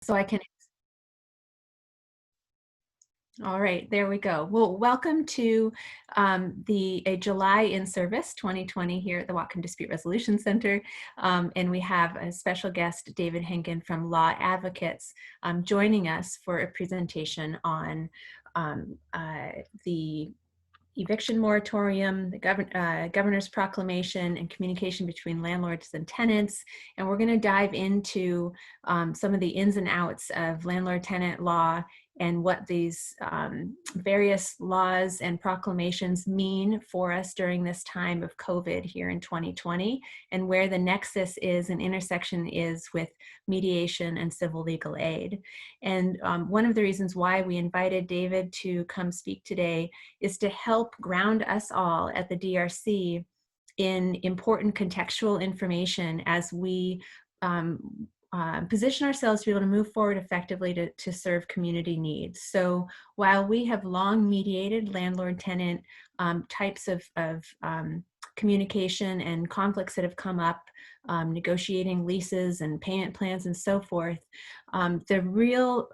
So I can, all right, there we go. Well, welcome to a July in-service 2020 here at the Whatcom Dispute Resolution Center. And we have a special guest, David Henken from Law Advocates, joining us for a presentation on the eviction moratorium, the governor's proclamation, and communication between landlords and tenants. And we're going to dive into some of the ins and outs of landlord-tenant law and what these various laws and proclamations mean for us during this time of COVID here in 2020, and where the nexus is and intersection is with mediation and civil legal aid. And one of the reasons why we invited David to come speak today is to help ground us all at the DRC in important contextual information as we position ourselves to be able to move forward effectively to serve community needs. So while we have long mediated landlord-tenant types of communication and conflicts that have come up, negotiating leases and payment plans and so forth, the real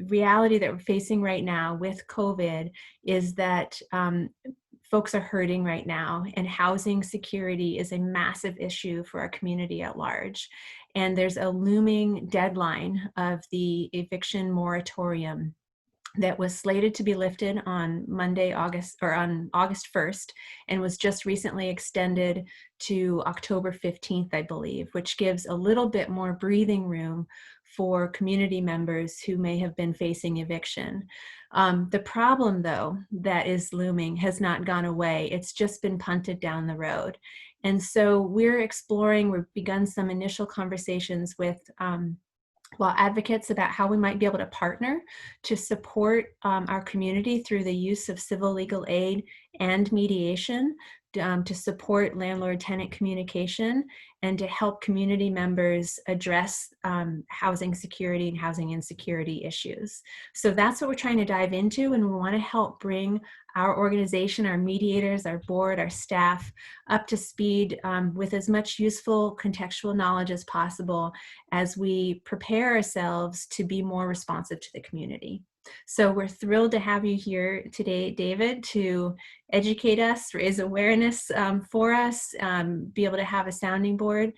reality that we're facing right now with COVID is that folks are hurting right now, and housing security is a massive issue for our community at large. And there's a looming deadline of the eviction moratorium that was slated to be lifted on August 1st, and was just recently extended to October 15th, I believe, which gives a little bit more breathing room for community members who may have been facing eviction. The problem, though, that is looming has not gone away. It's just been punted down the road. And so we've begun some initial conversations with law advocates about how we might be able to partner to support our community through the use of civil legal aid and mediation, to support landlord-tenant communication, and to help community members address housing security and housing insecurity issues. So that's what we're trying to dive into, and we want to help bring our organization, our mediators, our board, our staff up to speed with as much useful contextual knowledge as possible as we prepare ourselves to be more responsive to the community. So we're thrilled to have you here today, David, to educate us, raise awareness for us, be able to have a sounding board.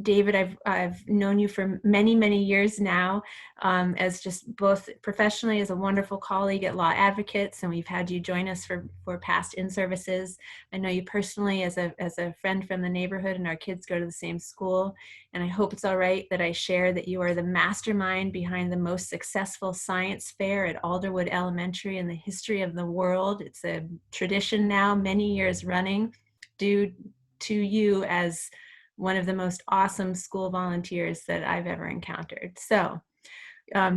David, I've known you for many, many years now, as just both professionally as a wonderful colleague at Law Advocates, and we've had you join us for past in-services. I know you personally as a friend from the neighborhood, and our kids go to the same school. And I hope it's all right that I share that you are the mastermind behind the most successful science fair at Alderwood Elementary in the history of the world. It's a tradition now, many years running, due to you as one of the most awesome school volunteers that I've ever encountered. So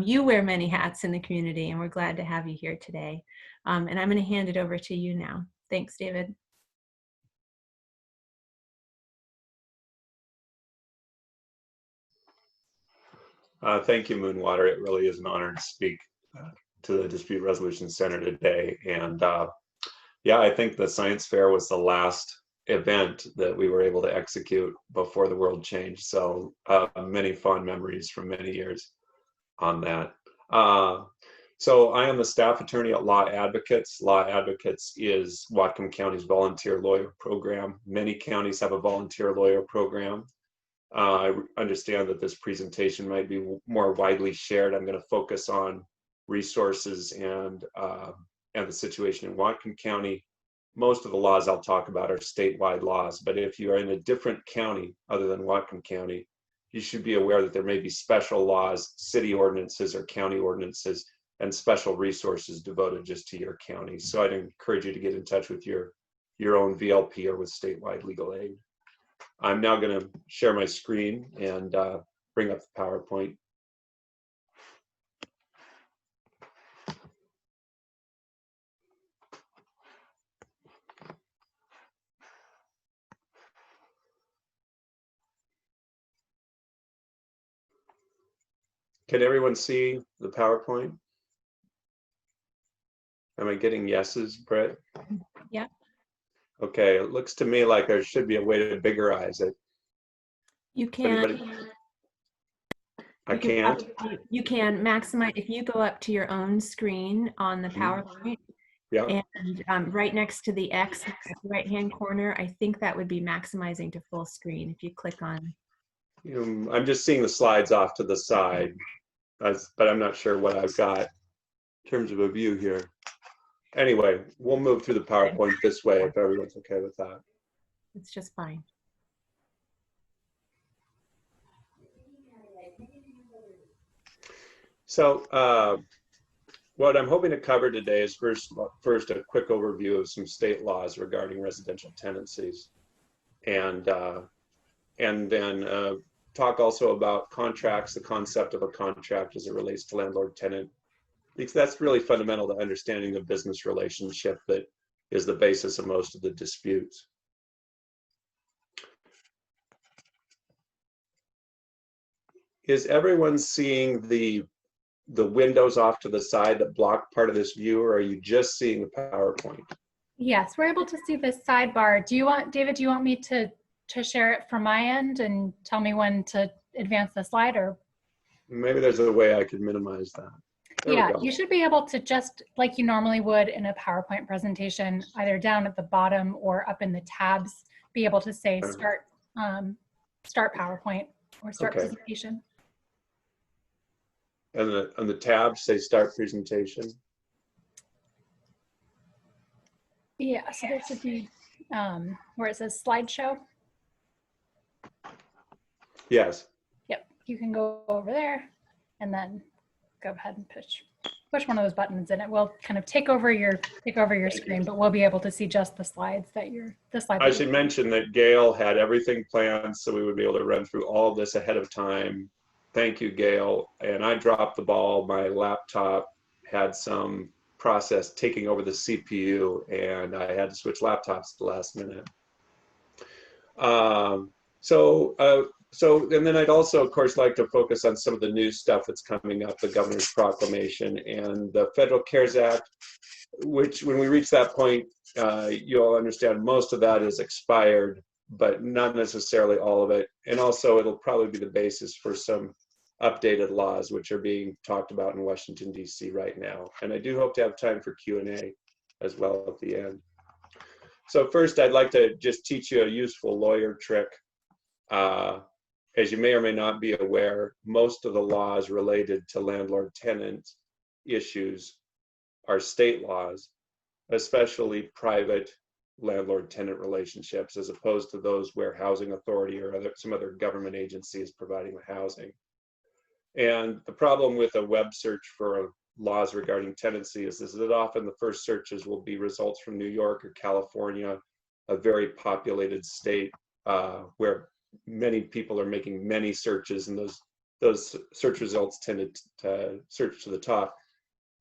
you wear many hats in the community, and we're glad to have you here today. And I'm going to hand it over to you now. Thanks, David. Thank you, Moonwater. It really is an honor to speak to the Dispute Resolution Center today. And yeah, I think the science fair was the last event that we were able to execute before the world changed. So many fond memories from many years on that. So I am the staff attorney at Law Advocates. Law Advocates is Whatcom County's volunteer lawyer program. Many counties have a volunteer lawyer program. I understand that this presentation might be more widely shared. I'm going to focus on resources and the situation in Whatcom County. Most of the laws I'll talk about are statewide laws, but if you are in a different county other than Whatcom County, you should be aware that there may be special laws, city ordinances or county ordinances, and special resources devoted just to your county. So I'd encourage you to get in touch with your own VLP or with statewide legal aid. I'm now going to share my screen and bring up the PowerPoint. Can everyone see the PowerPoint? Am I getting yeses, Brett? Yeah. Okay, it looks to me like there should be a way to biggerize it. You can. I can't. You can maximize if you go up to your own screen on the PowerPoint. Yeah. And right next to the X at the right-hand corner, I think that would be maximizing to full screen if you click on. I'm just seeing the slides off to the side, but I'm not sure what I've got in terms of a view here. Anyway, we'll move through the PowerPoint this way if everyone's okay with that. It's just fine. So what I'm hoping to cover today is first a quick overview of some state laws regarding residential tenancies, and then talk also about contracts, the concept of a contract as it relates to landlord-tenant, because that's really fundamental to understanding the business relationship that is the basis of most of the disputes. Is everyone seeing the windows off to the side that block part of this view, or are you just seeing the PowerPoint? Yes, we're able to see the sidebar. Do you want, David, do you want me to share it from my end and tell me when to advance the slide, or? Maybe there's a way I could minimize that. Yeah, you should be able to, just like you normally would in a PowerPoint presentation, either down at the bottom or up in the tabs, be able to say start PowerPoint or start presentation. And the tabs say start presentation. Yeah, so there should be where it says slideshow. Yes. Yep, you can go over there and then go ahead and push one of those buttons, and it will kind of take over your screen, but we'll be able to see just the slides that I should mention that Gail had everything planned so we would be able to run through all of this ahead of time. Thank you, Gail. And I dropped the ball. My laptop had some process taking over the CPU, and I had to switch laptops at the last minute. And then I'd also, of course, like to focus on some of the new stuff that's coming up, the governor's proclamation and the Federal CARES Act, which when we reach that point, you'll understand most of that is expired, but not necessarily all of it. And also it'll probably be the basis for some updated laws, which are being talked about in Washington, D.C. right now. And I do hope to have time for Q&A as well at the end. So first, I'd like to just teach you a useful lawyer trick. As you may or may not be aware, most of the laws related to landlord-tenant issues are state laws, especially private landlord-tenant relationships, as opposed to those where housing authority or some other government agency is providing the housing. And the problem with a web search for laws regarding tenancy is that often the first searches will be results from New York or California, a very populated state where many people are making many searches, and those search results tend to search to the top.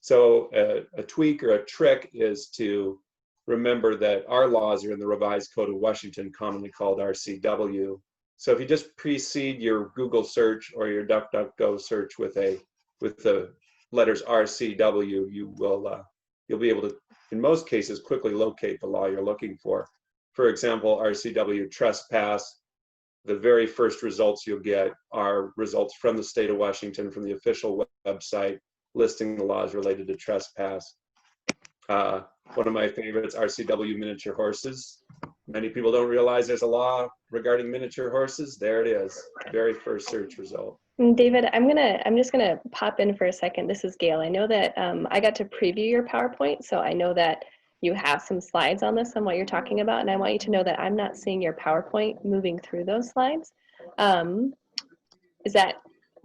So a tweak or a trick is to remember that our laws are in the Revised Code of Washington, commonly called RCW. So if you just precede your Google search or your DuckDuckGo search with the letters RCW, you'll be able to, in most cases, quickly locate the law you're looking for. For example, RCW trespass. The very first results you'll get are results from the state of Washington, from the official website listing the laws related to trespass. One of my favorites, RCW miniature horses. Many people don't realize there's a law regarding miniature horses. There it is, very first search result. David, I'm just gonna pop in for a second. This is Gail. I know that I got to preview your PowerPoint, so I know that you have some slides on this, on what you're talking about, and I want you to know that I'm not seeing your PowerPoint moving through those slides. Is that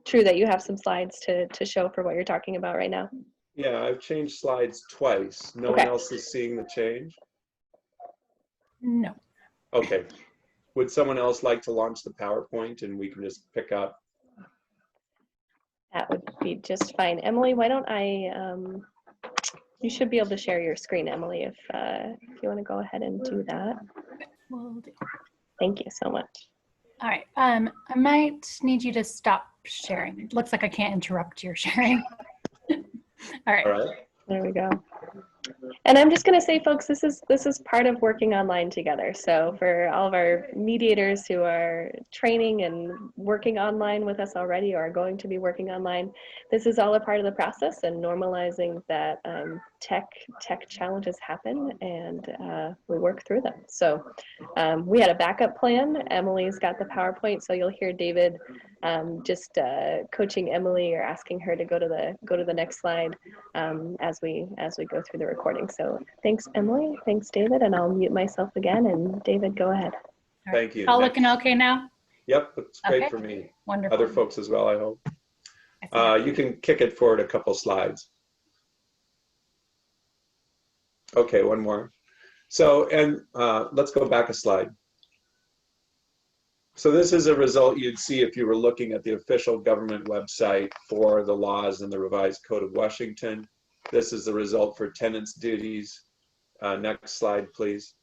true that you have some slides to show for what you're talking about right now? Yeah, I've changed slides twice. No one else is seeing the change? No. Okay. Would someone else like to launch the PowerPoint and we can just pick up? That would be just fine. Emily, why don't you should be able to share your screen, Emily, if you want to go ahead and do that. Will do. Thank you so much. All right. I might need you to stop sharing. It looks like I can't interrupt your sharing. All right. All right. There we go. And I'm just going to say, folks, this is part of working online together. So for all of our mediators who are training and working online with us already, or are going to be working online, this is all a part of the process, and normalizing that tech challenges happen, and we work through them. So we had a backup plan. Emily's got the PowerPoint, so you'll hear David just coaching Emily, or asking her to go to the next slide as we go through the recording. So thanks, Emily. Thanks, David. And I'll mute myself again. And David, go ahead. All right. Thank you. All looking okay now? Yep, looks great Okay. for me. Wonderful. Other folks as well, I hope. I see. You can kick it forward a couple slides. Okay, one more. So, and let's go back a slide. So this is a result you'd see if you were looking at the official government website for the laws in the revised Code of Washington. This is the result for tenants' duties. Next slide, please.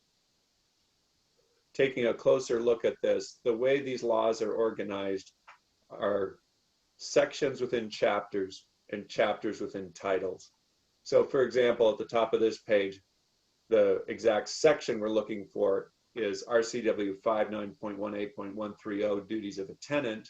Taking a closer look at this, the way these laws are organized are sections within chapters and chapters within titles. So for example, at the top of this page, the exact section we're looking for is RCW 59.18.130, duties of a tenant.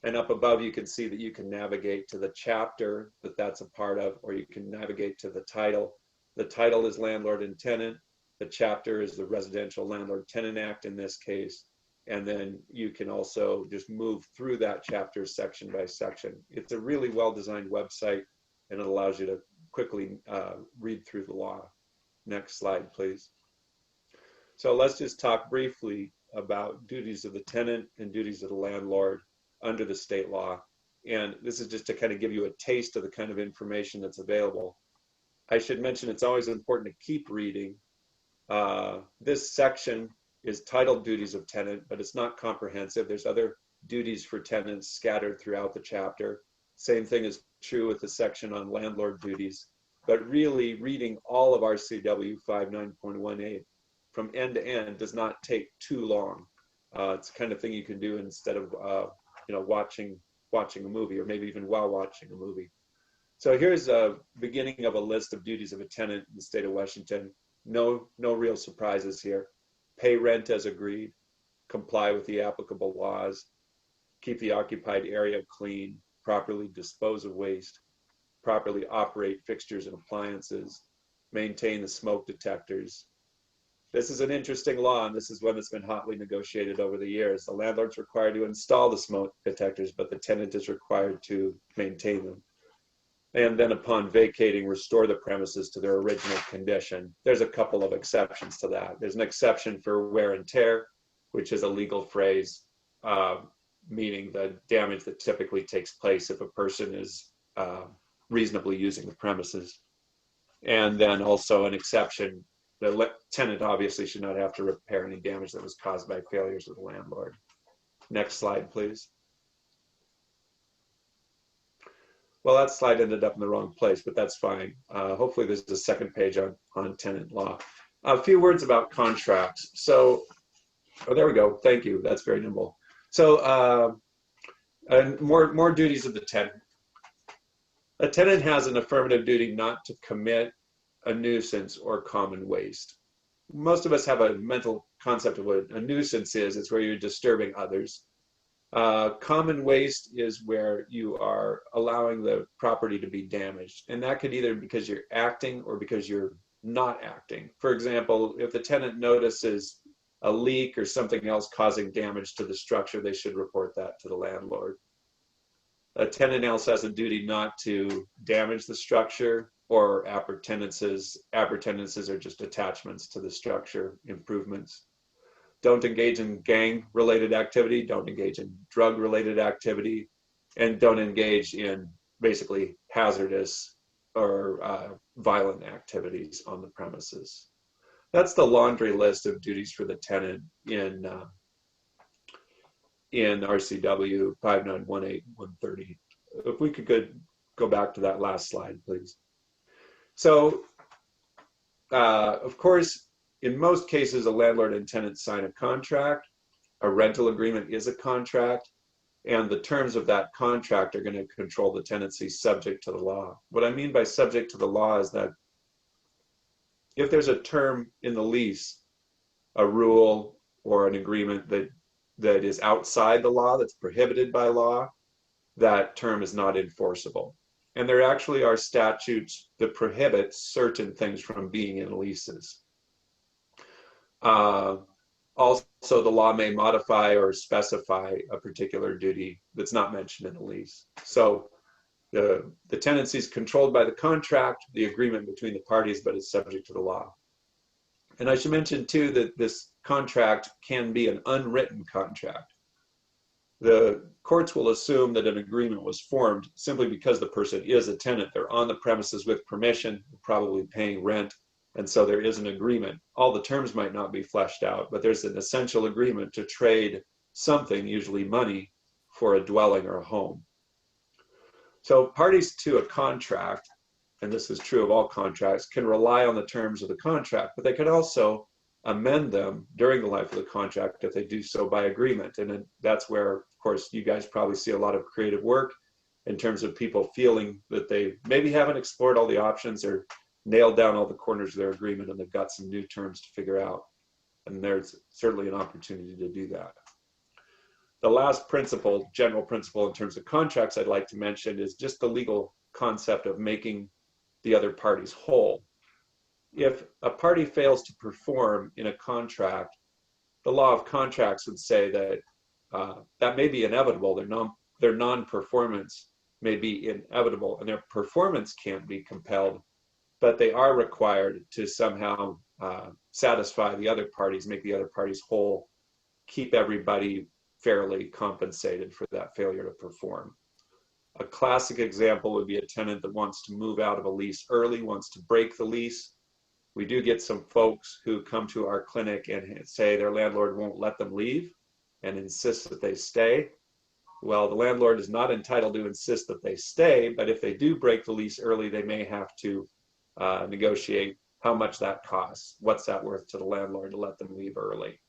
And up above, you can see that you can navigate to the chapter that that's a part of, or you can navigate to the title. The title is Landlord and Tenant. The chapter is the Residential Landlord Tenant Act in this case. And then you can also just move through that chapter section by section. It's a really well-designed website, and it allows you to quickly read through the law. Next slide, please. So let's just talk briefly about duties of the tenant and duties of the landlord under the state law. And this is just to kind of give you a taste of the kind of information that's available. I should mention it's always important to keep reading. This section is titled Duties of Tenant, but it's not comprehensive. There's other duties for tenants scattered throughout the chapter. Same thing is true with the section on landlord duties. But really, reading all of RCW 59.18 from end to end does not take too long. It's the kind of thing you can do instead of watching a movie, or maybe even while watching a movie. So here's a beginning of a list of duties of a tenant in the state of Washington. No real surprises here. Pay rent as agreed, comply with the applicable laws, keep the occupied area clean, properly dispose of waste, properly operate fixtures and appliances, maintain the smoke detectors. This is an interesting law, and this is one that's been hotly negotiated over the years. The landlord's required to install the smoke detectors, but the tenant is required to maintain them. And then upon vacating, restore the premises to their original condition. There's a couple of exceptions to that. There's an exception for wear and tear, which is a legal phrase, meaning the damage that typically takes place if a person is reasonably using the premises. And then also an exception, the tenant obviously should not have to repair any damage that was caused by failures of the landlord. Next slide, please. Well, that slide ended up in the wrong place, but that's fine. Hopefully there's a second page on tenant law. A few words about contracts. So, oh, there we go. Thank you. That's very nimble. So, and more duties of the tenant. A tenant has an affirmative duty not to commit a nuisance or common waste. Most of us have a mental concept of what a nuisance is. It's where you're disturbing others. Common waste is where you are allowing the property to be damaged. And that could either because you're acting or because you're not acting. For example, if the tenant notices a leak or something else causing damage to the structure, they should report that to the landlord. A tenant else has a duty not to damage the structure, or appurtenances. Appurtenances are just attachments to the structure, improvements. Don't engage in gang-related activity, don't engage in drug-related activity, and don't engage in basically hazardous or violent activities on the premises. That's the laundry list of duties for the tenant in RCW 5918.130. If we could go back to that last slide, please. So, of course, in most cases, a landlord and tenant sign a contract. A rental agreement is a contract, and the terms of that contract are going to control the tenancy subject to the law. What I mean by subject to the law is that if there's a term in the lease, a rule or an agreement that is outside the law, that's prohibited by law, that term is not enforceable. And there actually are statutes that prohibit certain things from being in leases. Also, the law may modify or specify a particular duty that's not mentioned in a lease. So the tenancy is controlled by the contract, the agreement between the parties, but it's subject to the law. And I should mention too that this contract can be an unwritten contract. The courts will assume that an agreement was formed simply because the person is a tenant. They're on the premises with permission, probably paying rent, and so there is an agreement. All the terms might not be fleshed out, but there's an essential agreement to trade something, usually money, for a dwelling or a home. So parties to a contract, and this is true of all contracts, can rely on the terms of the contract, but they can also amend them during the life of the contract if they do so by agreement. And that's where, of course, you guys probably see a lot of creative work in terms of people feeling that they maybe haven't explored all the options or nailed down all the corners of their agreement and they've got some new terms to figure out. And there's certainly an opportunity to do that. The last principle, general principle in terms of contracts I'd like to mention is just the legal concept of making the other parties whole. If a party fails to perform in a contract, the law of contracts would say that that may be inevitable. Their non-performance may be inevitable and their performance can't be compelled, but they are required to somehow satisfy the other parties, make the other parties whole, keep everybody fairly compensated for that failure to perform. A classic example would be a tenant that wants to move out of a lease early, wants to break the lease. We do get some folks who come to our clinic and say their landlord won't let them leave and insists that they stay. Well, the landlord is not entitled to insist that they stay, but if they do break the lease early, they may have to negotiate how much that costs. What's that worth to the landlord to let them leave early?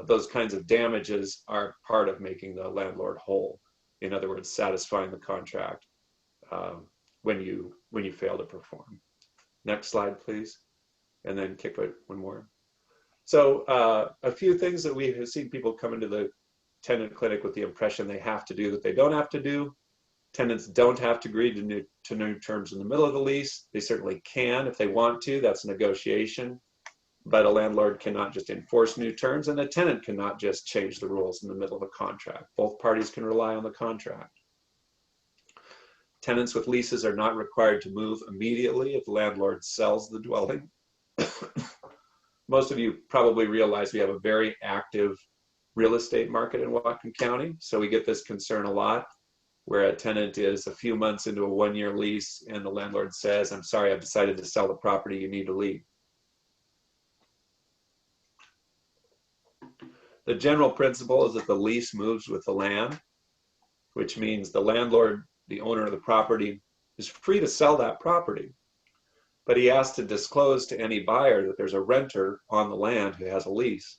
Those kinds of damages are part of making the landlord whole. In other words, satisfying the contract when you fail to perform. Next slide, please. And then kick it one more. So a few things that we have seen people come into the tenant clinic with the impression they have to do that they don't have to do. Tenants don't have to agree to new terms in the middle of the lease. They certainly can if they want to. That's negotiation. But a landlord cannot just enforce new terms, and a tenant cannot just change the rules in the middle of a contract. Both parties can rely on the contract. Tenants with leases are not required to move immediately if the landlord sells the dwelling. Most of you probably realize we have a very active real estate market in Whatcom County, so we get this concern a lot, where a tenant is a few months into a one-year lease and the landlord says, "I'm sorry, I've decided to sell the property, you need to leave." The general principle is that the lease moves with the land, which means the landlord, the owner of the property, is free to sell that property. But he has to disclose to any buyer that there's a renter on the land who has a lease.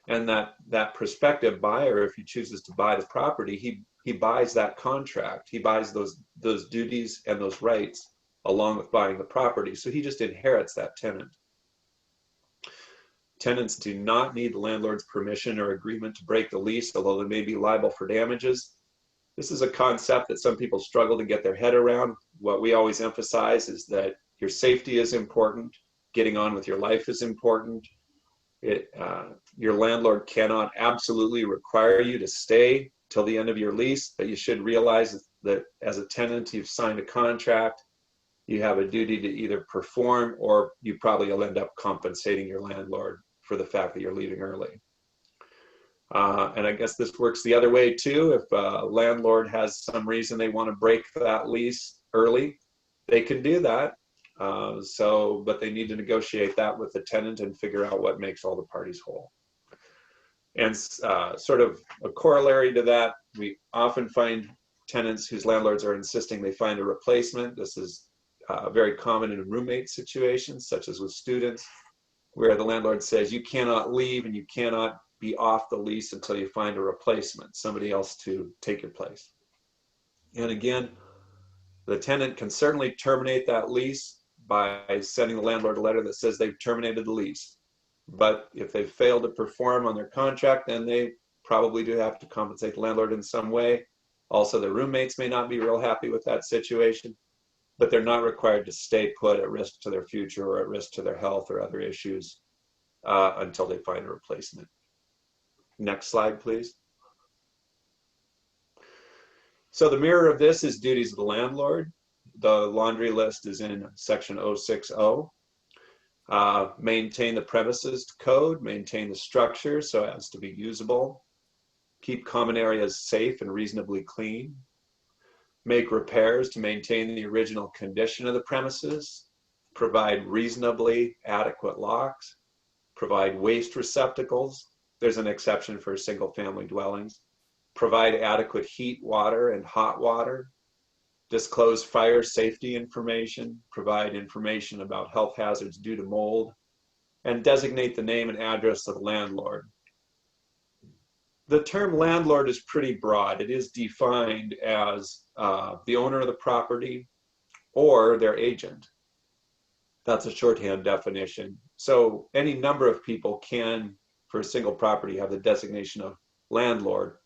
And that prospective buyer, if he chooses to buy the property, he buys that contract. He buys those duties and those rights along with buying the property. So he just inherits that tenant. Tenants do not need the landlord's permission or agreement to break the lease, although they may be liable for damages. This is a concept that some people struggle to get their head around. What we always emphasize is that your safety is important, getting on with your life is important. Your landlord cannot absolutely require you to stay till the end of your lease, but you should realize that as a tenant, you've signed a contract, you have a duty to either perform, or you probably will end up compensating your landlord for the fact that you're leaving early. And I guess this works the other way too. If a landlord has some reason they want to break that lease early, they can do that. But they need to negotiate that with the tenant and figure out what makes all the parties whole. And sort of a corollary to that, we often find tenants whose landlords are insisting they find a replacement. This is very common in roommate situations, such as with students, where the landlord says you cannot leave and you cannot be off the lease until you find a replacement, somebody else to take your place. And again, the tenant can certainly terminate that lease, by sending the landlord a letter that says they've terminated the lease. But if they fail to perform on their contract, then they probably do have to compensate the landlord in some way. Also, the roommates may not be real happy with that situation, but they're not required to stay put at risk to their future or at risk to their health or other issues until they find a replacement. Next slide, please. So the mirror of this is duties of the landlord. The laundry list is in section 060. Maintain the premises code, maintain the structure so as to be usable, keep common areas safe and reasonably clean, make repairs to maintain the original condition of the premises, provide reasonably adequate locks, provide waste receptacles. There's an exception for single family dwellings. Provide adequate heat, water, and hot water. Disclose fire safety information. Provide information about health hazards due to mold. And designate the name and address of the landlord. The term landlord is pretty broad. It is defined as the owner of the property or their agent. That's a shorthand definition. So any number of people can, for a single property, have the designation of landlord,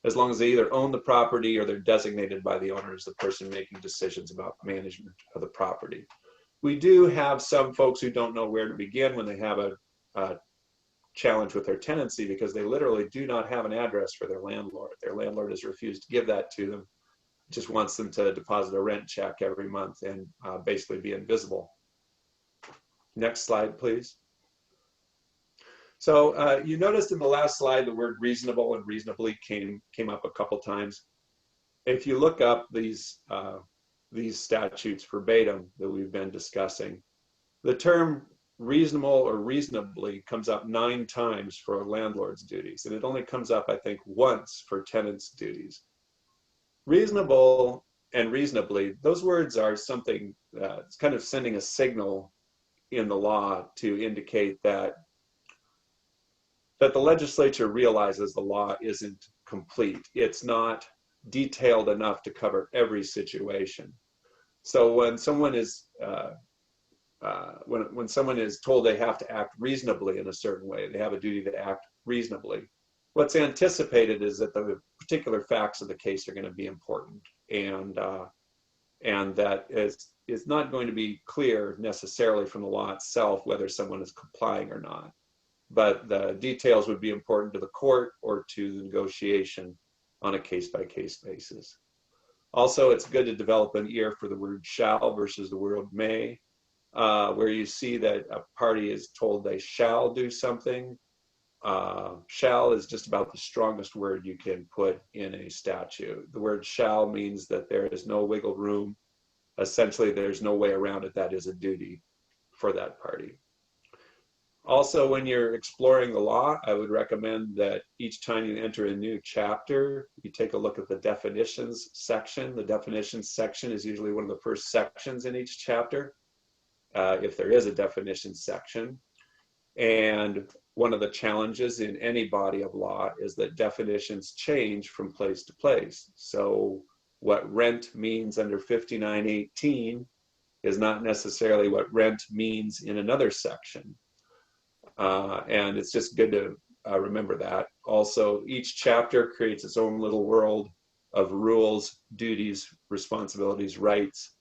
as long as they either own the property or they're designated by the owner as the person making decisions about management of the property. We do have some folks who don't know where to begin when they have a challenge with their tenancy, because they literally do not have an address for their landlord. Their landlord has refused to give that to them, just wants them to deposit a rent check every month and basically be invisible. Next slide, please. So you noticed in the last slide the word reasonable and reasonably came up a couple times. If you look up these statutes verbatim that we've been discussing, the term reasonable or reasonably comes up 9 times for a landlord's duties, and it only comes up, I think, once for tenants' duties. Reasonable and reasonably, those words are something it's kind of sending a signal in the law to indicate that the legislature realizes the law isn't complete. It's not detailed enough to cover every situation. So when someone is when someone is told they have to act reasonably in a certain way, they have a duty to act reasonably, what's anticipated is that the particular facts of the case are going to be important, and that it's not going to be clear necessarily from the law itself whether someone is complying or not. But the details would be important to the court or to the negotiation on a case-by-case basis. Also, it's good to develop an ear for the word shall versus the word may, where you see that a party is told they shall do something. Shall is just about the strongest word you can put in a statute. The word shall means that there is no wiggle room. Essentially, there's no way around it. That is a duty for that party. Also, when you're exploring the law, I would recommend that each time you enter a new chapter, you take a look at the definitions section. The definitions section is usually one of the first sections in each chapter, if there is a definitions section. And one of the challenges in any body of law is that definitions change from place to place. So what rent means under 5918 is not necessarily what rent means in another section. And it's just good to remember that. Also, each chapter creates its own little world of rules, duties, responsibilities, rights,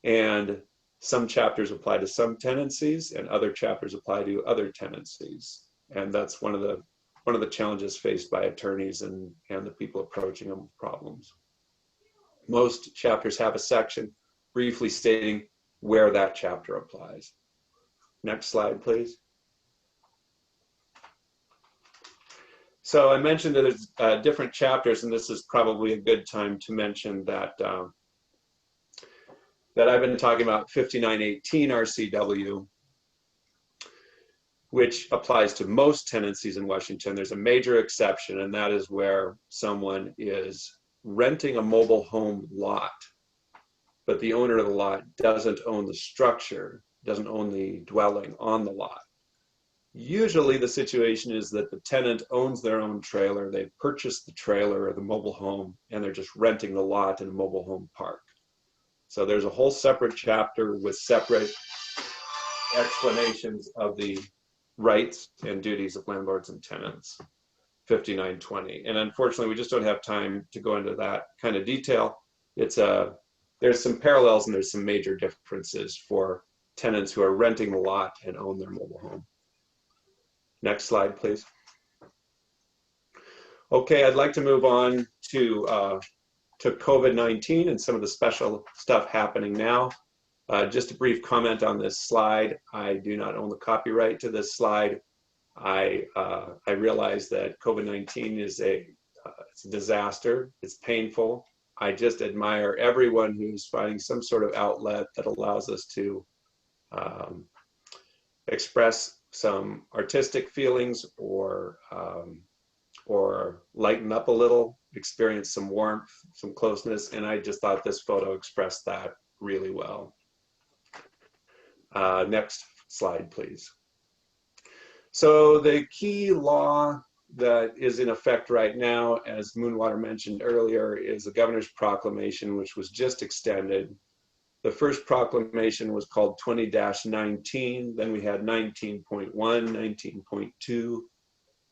and some chapters apply to some tenancies and other chapters apply to other tenancies. And that's one of the challenges faced by attorneys and the people approaching them with problems. Most chapters have a section briefly stating where that chapter applies. Next slide, please. So I mentioned that there's different chapters, and this is probably a good time to mention that that I've been talking about 5918 RCW, which applies to most tenancies in Washington. There's a major exception, and that is where someone is renting a mobile home lot, but the owner of the lot doesn't own the structure, doesn't own the dwelling on the lot. Usually the situation is that the tenant owns their own trailer, they've purchased the trailer or the mobile home, and they're just renting the lot in a mobile home park. So there's a whole separate chapter with separate explanations of the rights and duties of landlords and tenants, 5920. And unfortunately, we just don't have time to go into that kind of detail. There's some parallels and there's some major differences for tenants who are renting the lot and own their mobile home. Next slide, please. Okay, I'd like to move on to COVID-19 and some of the special stuff happening now. Just a brief comment on this slide. I do not own the copyright to this slide. I realize that COVID-19 is it's a disaster. It's painful. I just admire everyone who's finding some sort of outlet that allows us to express some artistic feelings or lighten up a little, experience some warmth, some closeness. And I just thought this photo expressed that really well. Next slide, please. So the key law that is in effect right now, as Moonwater mentioned earlier, is the governor's proclamation, which was just extended. The first proclamation was called 20-19, then we had 19.1, 19.2,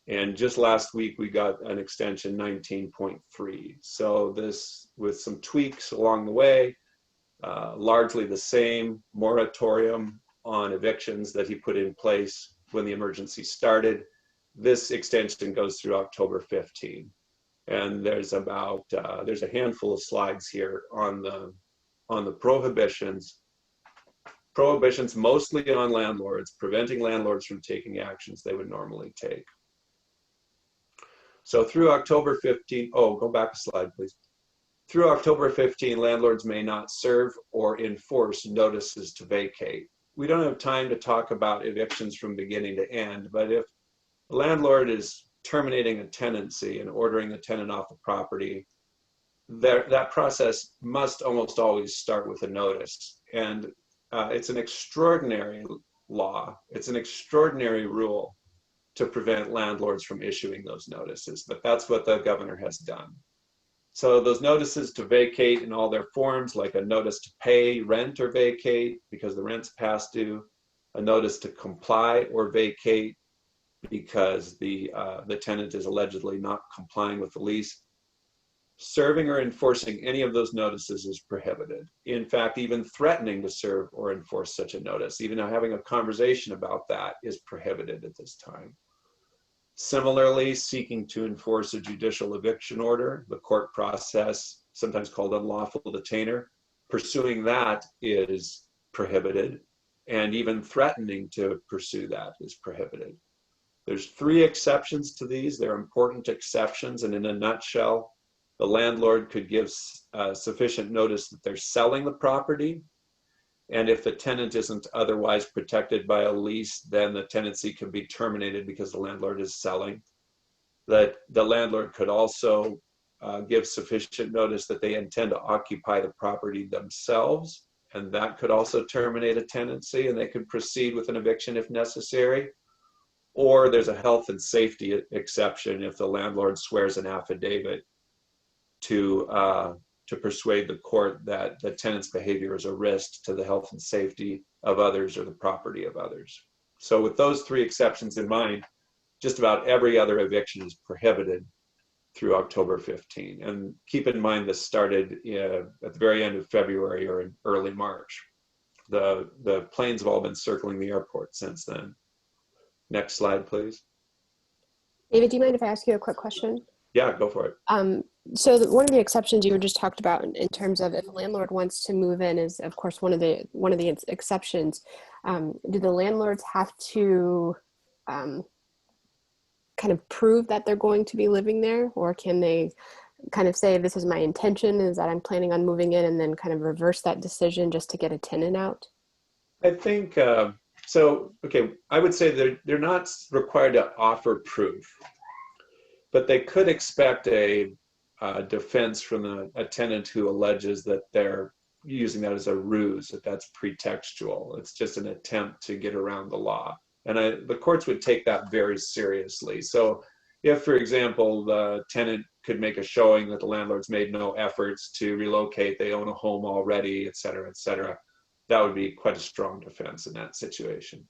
and just last week we got an extension 19.3. So this, with some tweaks along the way, largely the same moratorium on evictions that he put in place when the emergency started. This extension goes through October 15. And there's a handful of slides here on the prohibitions mostly on landlords, preventing landlords from taking actions they would normally take. So through October 15, go back a slide, please. Through October 15, landlords may not serve or enforce notices to vacate. We don't have time to talk about evictions from beginning to end, but if a landlord is terminating a tenancy and ordering the tenant off the property, that process must almost always start with a notice. And it's an extraordinary law. It's an extraordinary rule to prevent landlords from issuing those notices, but that's what the governor has done. So those notices to vacate in all their forms, like a notice to pay rent or vacate because the rent's past due, a notice to comply or vacate because the tenant is allegedly not complying with the lease. Serving or enforcing any of those notices is prohibited. In fact, even threatening to serve or enforce such a notice, even having a conversation about that, is prohibited at this time. Similarly, seeking to enforce a judicial eviction order, the court process, sometimes called unlawful detainer, pursuing that is prohibited, and even threatening to pursue that is prohibited. There's 3 exceptions to these. They're important exceptions, and in a nutshell, the landlord could give sufficient notice that they're selling the property, and if the tenant isn't otherwise protected by a lease, then the tenancy can be terminated because the landlord is selling. That the landlord could also give sufficient notice that they intend to occupy the property themselves, and that could also terminate a tenancy, and they could proceed with an eviction if necessary. Or there's a health and safety exception if the landlord swears an affidavit to persuade the court that the tenant's behavior is a risk to the health and safety of others or the property of others. So with those 3 exceptions in mind, just about every other eviction is prohibited through October 15. And keep in mind this started at the very end of February or in early March. The planes have all been circling the airport since then. Next slide, please. David, do you mind if I ask you a quick question? Yeah, go for it. So one of the exceptions you were just talked about in terms of if a landlord wants to move in is, of course, one of the exceptions. Do the landlords have to kind of prove that they're going to be living there, or can they kind of say, this is my intention, is that I'm planning on moving in, and then kind of reverse that decision just to get a tenant out? I think so. Okay, I would say they're not required to offer proof, but they could expect a defense from a tenant who alleges that they're using that as a ruse, that's pretextual. It's just an attempt to get around the law. And the courts would take that very seriously. So if, for example, the tenant could make a showing that the landlord's made no efforts to relocate, they own a home already, et cetera, that would be quite a strong defense in that situation.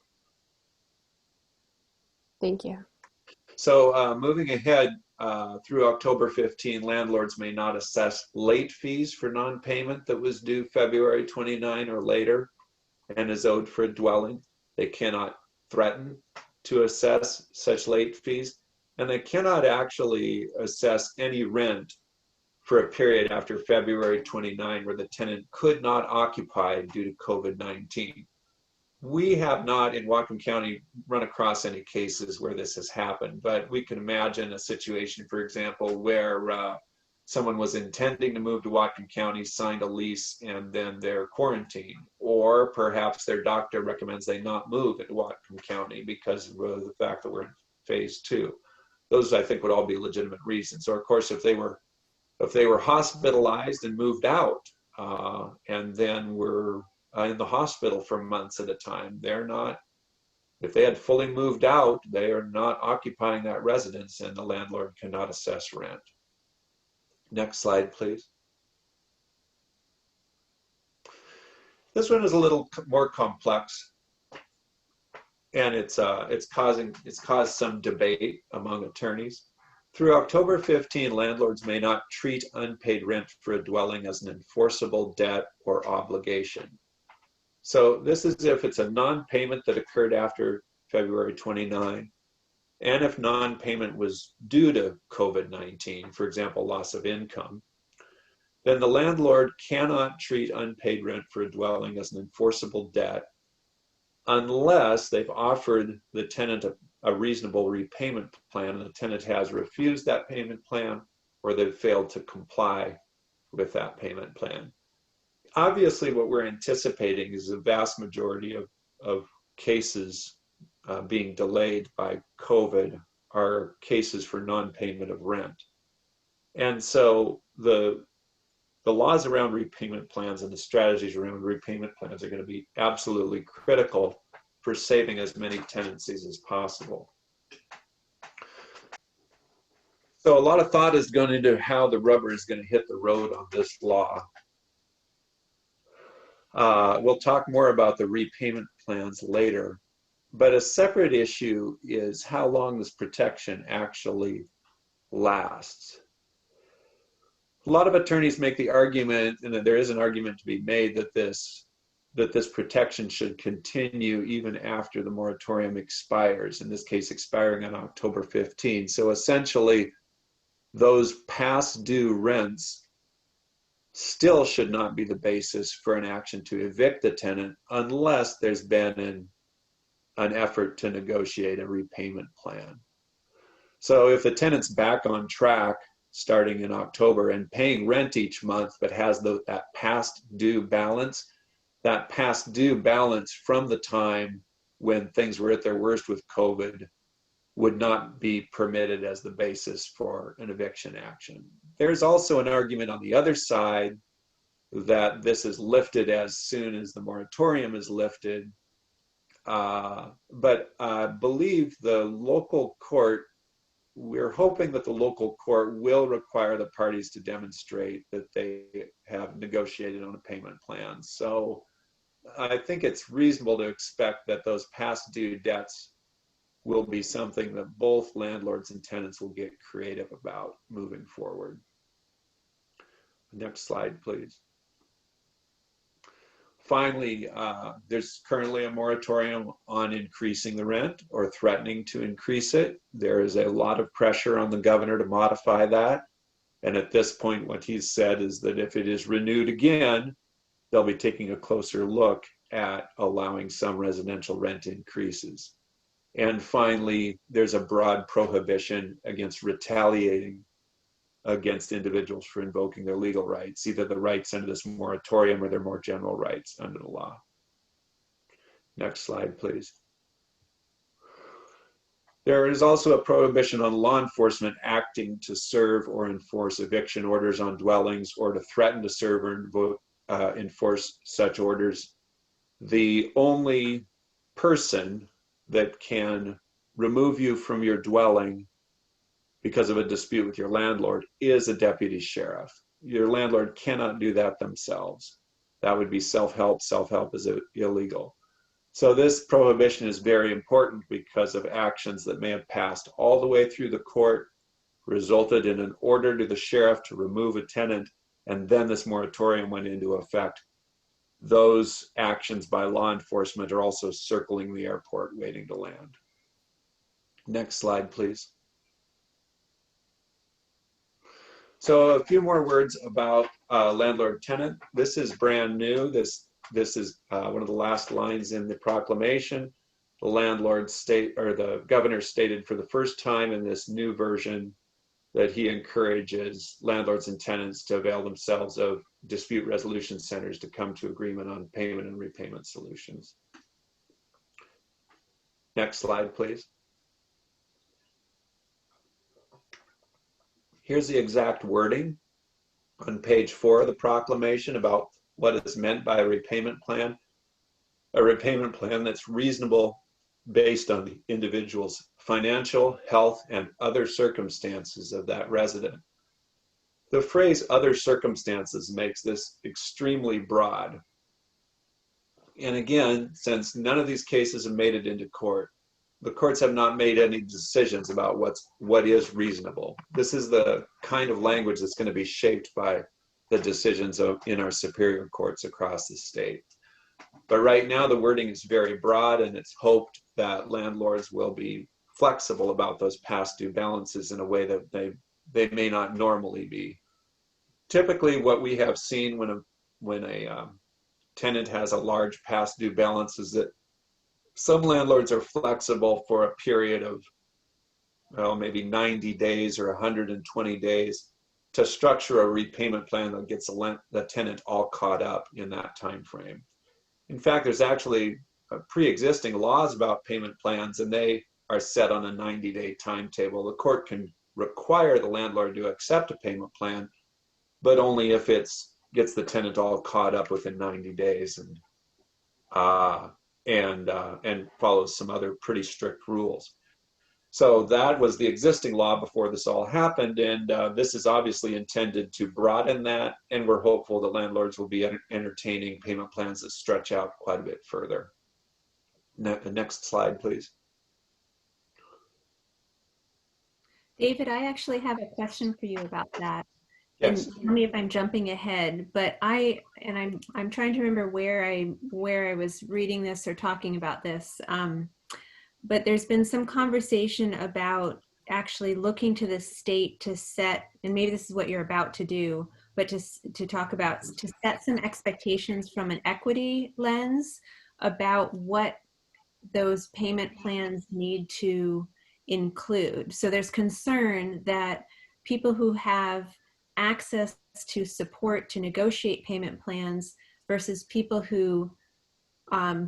Thank you. So moving ahead, through October 15, landlords may not assess late fees for non-payment that was due February 29 or later and is owed for a dwelling. They cannot threaten to assess such late fees, and they cannot actually assess any rent for a period after February 29 where the tenant could not occupy due to COVID-19. We have not in Whatcom County run across any cases where this has happened, but we can imagine a situation, for example, where someone was intending to move to Whatcom County, signed a lease, and then they're quarantined. Or perhaps their doctor recommends they not move into Whatcom County because of the fact that we're in phase 2. Those, I think, would all be legitimate reasons. Or, of course, if they were hospitalized and moved out and then were in the hospital for months at a time, they're not, if they had fully moved out, they are not occupying that residence and the landlord cannot assess rent. Next slide, please. This one is a little more complex, and it's caused some debate among attorneys. Through October 15, landlords may not treat unpaid rent for a dwelling as an enforceable debt or obligation. So this is if it's a non-payment that occurred after February 29, and if non-payment was due to COVID-19, for example, loss of income, then the landlord cannot treat unpaid rent for a dwelling as an enforceable debt unless they've offered the tenant a reasonable repayment plan and the tenant has refused that payment plan or they've failed to comply with that payment plan. Obviously, what we're anticipating is the vast majority of cases being delayed by COVID are cases for non-payment of rent. And so the laws around repayment plans and the strategies around repayment plans are going to be absolutely critical for saving as many tenancies as possible. So a lot of thought is going into how the rubber is going to hit the road on this law. We'll talk more about the repayment plans later, but a separate issue is how long this protection actually lasts. A lot of attorneys make the argument, and there is an argument to be made, that this protection should continue even after the moratorium expires, in this case expiring on October 15. So essentially, those past due rents still should not be the basis for an action to evict the tenant unless there's been an effort to negotiate a repayment plan. So if the tenant's back on track starting in October and paying rent each month but has that past due balance from the time when things were at their worst with COVID would not be permitted as the basis for an eviction action. There's also an argument on the other side that this is lifted as soon as the moratorium is lifted. But I believe the local court, we're hoping that the local court will require the parties to demonstrate that they have negotiated on a payment plan. So I think it's reasonable to expect that those past due debts will be something that both landlords and tenants will get creative about moving forward. Next slide, please. Finally, there's currently a moratorium on increasing the rent or threatening to increase it. There is a lot of pressure on the governor to modify that. And at this point, what he's said is that if it is renewed again, they'll be taking a closer look at allowing some residential rent increases. And finally, there's a broad prohibition against retaliating against individuals for invoking their legal rights, either the rights under this moratorium or their more general rights under the law. Next slide, please. There is also a prohibition on law enforcement acting to serve or enforce eviction orders on dwellings or to threaten to serve or enforce such orders. The only person that can remove you from your dwelling because of a dispute with your landlord is a deputy sheriff. Your landlord cannot do that themselves. that would be self-help. Self-help is illegal. So this prohibition is very important because of actions that may have passed all the way through the court, resulted in an order to the sheriff to remove a tenant, and then this moratorium went into effect. Those actions by law enforcement are also circling the airport waiting to land. Next slide, please. So a few more words about landlord-tenant. This is brand new. This is one of the last lines in the proclamation. The governor stated for the first time in this new version that he encourages landlords and tenants to avail themselves of dispute resolution centers to come to agreement on payment and repayment solutions. Next slide, please. Here's the exact wording on page 4 of the proclamation about what is meant by a repayment plan. A repayment plan that's reasonable based on the individual's financial, health, and other circumstances of that resident. The phrase other circumstances makes this extremely broad. And again, since none of these cases have made it into court, the courts have not made any decisions about what is reasonable. This is the kind of language that's going to be shaped by the decisions in our superior courts across the state. But right now the wording is very broad, and it's hoped that landlords will be flexible about those past due balances in a way that they may not normally be. Typically what we have seen when a tenant has a large past due balance is that some landlords are flexible for a period of, well, maybe 90 days or 120 days to structure a repayment plan that gets the tenant all caught up in that time frame. In fact, there's actually pre-existing laws about payment plans, and they are set on a 90-day timetable. The court can require the landlord to accept a payment plan, but only if it gets the tenant all caught up within 90 days and follows some other pretty strict rules. So that was the existing law before this all happened, and this is obviously intended to broaden that, and we're hopeful that landlords will be entertaining payment plans that stretch out quite a bit further. Next slide, please. David, I actually have a question for you about that. Yes. And tell me if I'm jumping ahead, but I'm trying to remember where I was reading this or talking about this. But there's been some conversation about actually looking to the state to set, and maybe this is what you're about to do, but to talk about, to set some expectations from an equity lens about what those payment plans need to include. So there's concern that people who have access to support to negotiate payment plans versus people who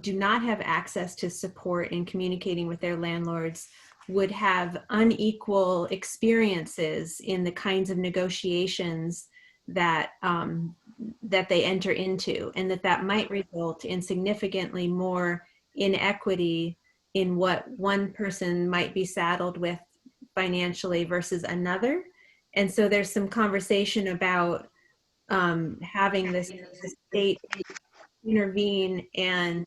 do not have access to support in communicating with their landlords would have unequal experiences in the kinds of negotiations that that they enter into, and that might result in significantly more inequity in what one person might be saddled with financially versus another. And so there's some conversation about having the state intervene and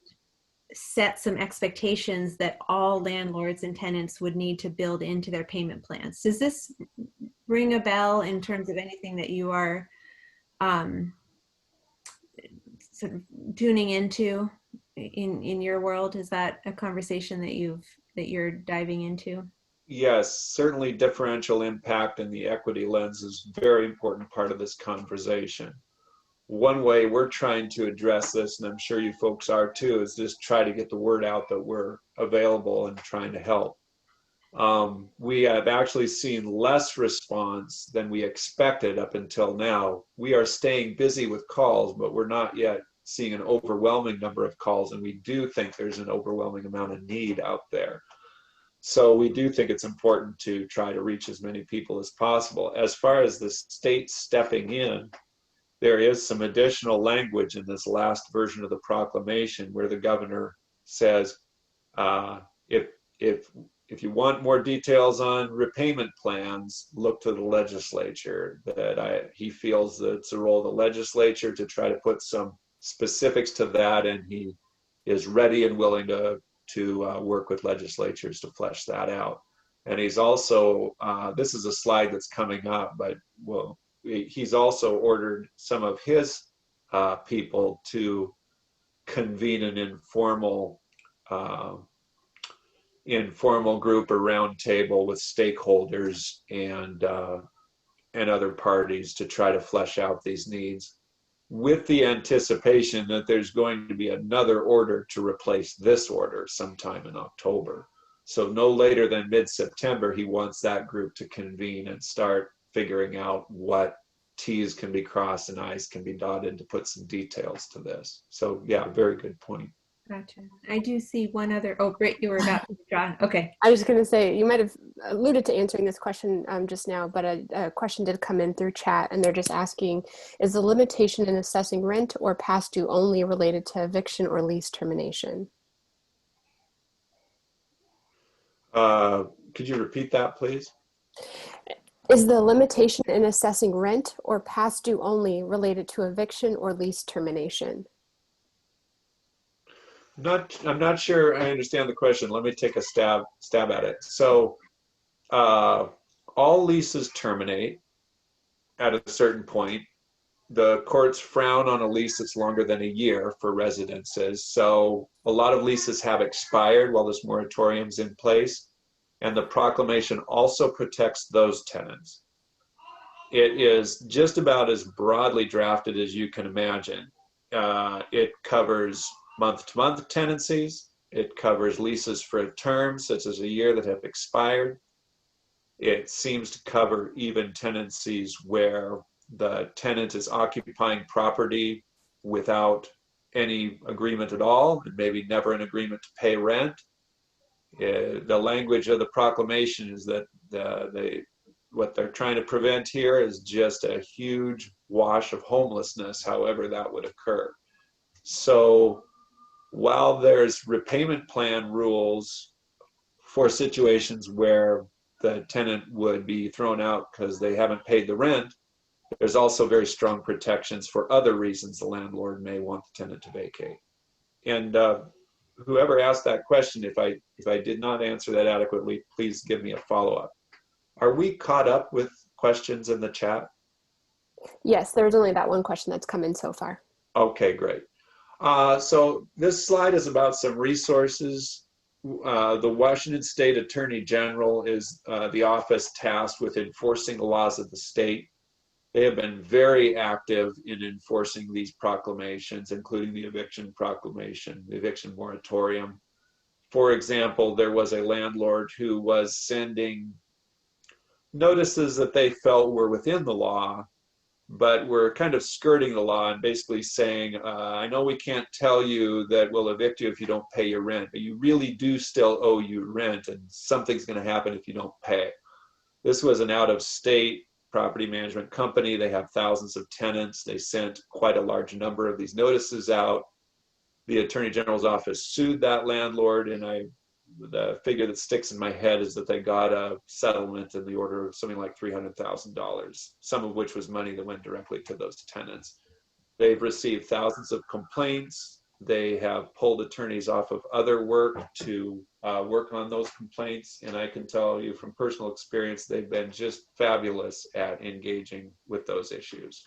set some expectations that all landlords and tenants would need to build into their payment plans. Does this ring a bell in terms of anything that you are sort of tuning into in your world? Is that a conversation that you're diving into? Yes, certainly differential impact and the equity lens is a very important part of this conversation. One way we're trying to address this, and I'm sure you folks are too, is just try to get the word out that we're available and trying to help. We have actually seen less response than we expected up until now. We are staying busy with calls, but we're not yet seeing an overwhelming number of calls, and we do think there's an overwhelming amount of need out there. So we do think it's important to try to reach as many people as possible. As far as the state stepping in, there is some additional language in this last version of the proclamation where the governor says, if you want more details on repayment plans, look to the legislature. That he feels that it's the role of the legislature to try to put some specifics to that, and he is ready and willing to work with legislatures to flesh that out. And he's also, this is a slide that's coming up, but well, he's also ordered some of his people to convene an informal group or round table with stakeholders and other parties to try to flesh out these needs, with the anticipation that there's going to be another order to replace this order sometime in October. So no later than mid-September, he wants that group to convene and start figuring out what T's can be crossed and I's can be dotted to put some details to this. So yeah, very good point. Gotcha. I do see one other. Oh, Britt, you were about to draw. Okay. I was going to say, you might have alluded to answering this question just now, but a question did come in through chat, and they're just asking, is the limitation in assessing rent or past due only related to eviction or lease termination? Could you repeat that, please? Is the limitation in assessing rent or past due only related to eviction or lease termination? I'm not sure I understand the question. Let me take a stab at it. So all leases terminate at a certain point. The courts frown on a lease that's longer than a year for residences. So a lot of leases have expired while this moratorium's in place. And the proclamation also protects those tenants. It is just about as broadly drafted as you can imagine. It covers month-to-month tenancies. It covers leases for a term, such as a year, that have expired. It seems to cover even tenancies where the tenant is occupying property without any agreement at all, and maybe never an agreement to pay rent. The language of the proclamation is that what they're trying to prevent here is just a huge wash of homelessness, however that would occur. So while there's repayment plan rules for situations where the tenant would be thrown out because they haven't paid the rent, there's also very strong protections for other reasons the landlord may want the tenant to vacate. And whoever asked that question, if I did not answer that adequately, please give me a follow-up. Are we caught up with questions in the chat? Yes, there's only that one question that's come in so far. Okay, great. So this slide is about some resources. The Washington State Attorney General is the office tasked with enforcing the laws of the state. They have been very active in enforcing these proclamations, including the eviction proclamation, the eviction moratorium. For example, there was a landlord who was sending notices that they felt were within the law, but were kind of skirting the law and basically saying, I know we can't tell you that we'll evict you if you don't pay your rent, but you really do still owe you rent, and something's going to happen if you don't pay. This was an out-of-state property management company. They have thousands of tenants. They sent quite a large number of these notices out. The Attorney General's office sued that landlord, and the figure that sticks in my head is that they got a settlement in the order of something like $300,000, some of which was money that went directly to those tenants. They've received thousands of complaints. They have pulled attorneys off of other work to work on those complaints. And I can tell you from personal experience, they've been just fabulous at engaging with those issues.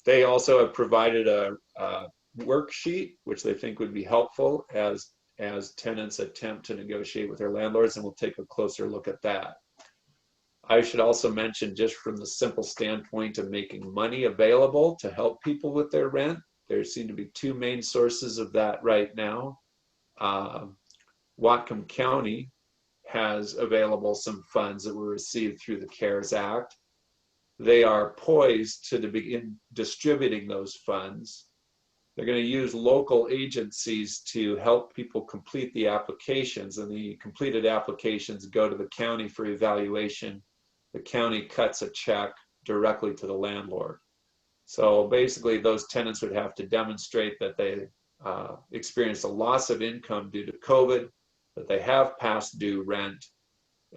They also have provided a worksheet, which they think would be helpful as tenants attempt to negotiate with their landlords, and we'll take a closer look at that. I should also mention, just from the simple standpoint of making money available to help people with their rent, there seem to be two main sources of that right now. Whatcom County has available some funds that were received through the CARES Act. They are poised to begin distributing those funds. They're going to use local agencies to help people complete the applications, and the completed applications go to the county for evaluation. The county cuts a check directly to the landlord. So basically, those tenants would have to demonstrate that they experienced a loss of income due to COVID, that they have past due rent,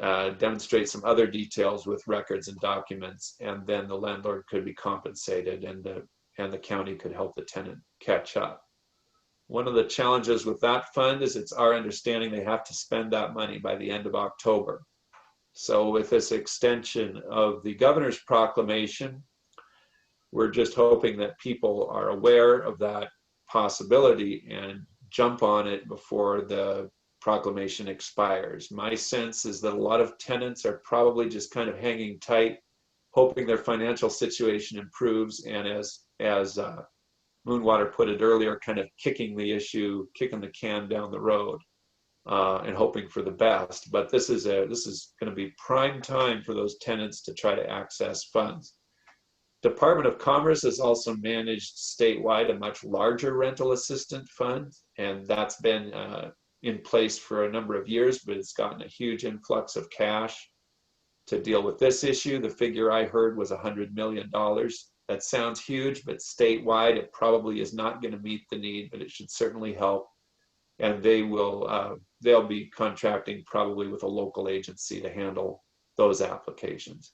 demonstrate some other details with records and documents, and then the landlord could be compensated, and the county could help the tenant catch up. One of the challenges with that fund is it's our understanding they have to spend that money by the end of October. So with this extension of the governor's proclamation, we're just hoping that people are aware of that possibility and jump on it before the proclamation expires. My sense is that a lot of tenants are probably just kind of hanging tight, hoping their financial situation improves, and as Moonwater put it earlier, kind of kicking the can down the road, and hoping for the best. But this is going to be prime time for those tenants to try to access funds. Department of Commerce has also managed statewide a much larger rental assistance fund, and that's been in place for a number of years, but it's gotten a huge influx of cash to deal with this issue. The figure I heard was $100 million. That sounds huge, but statewide, it probably is not going to meet the need, but it should certainly help. And they'll be contracting probably with a local agency to handle those applications.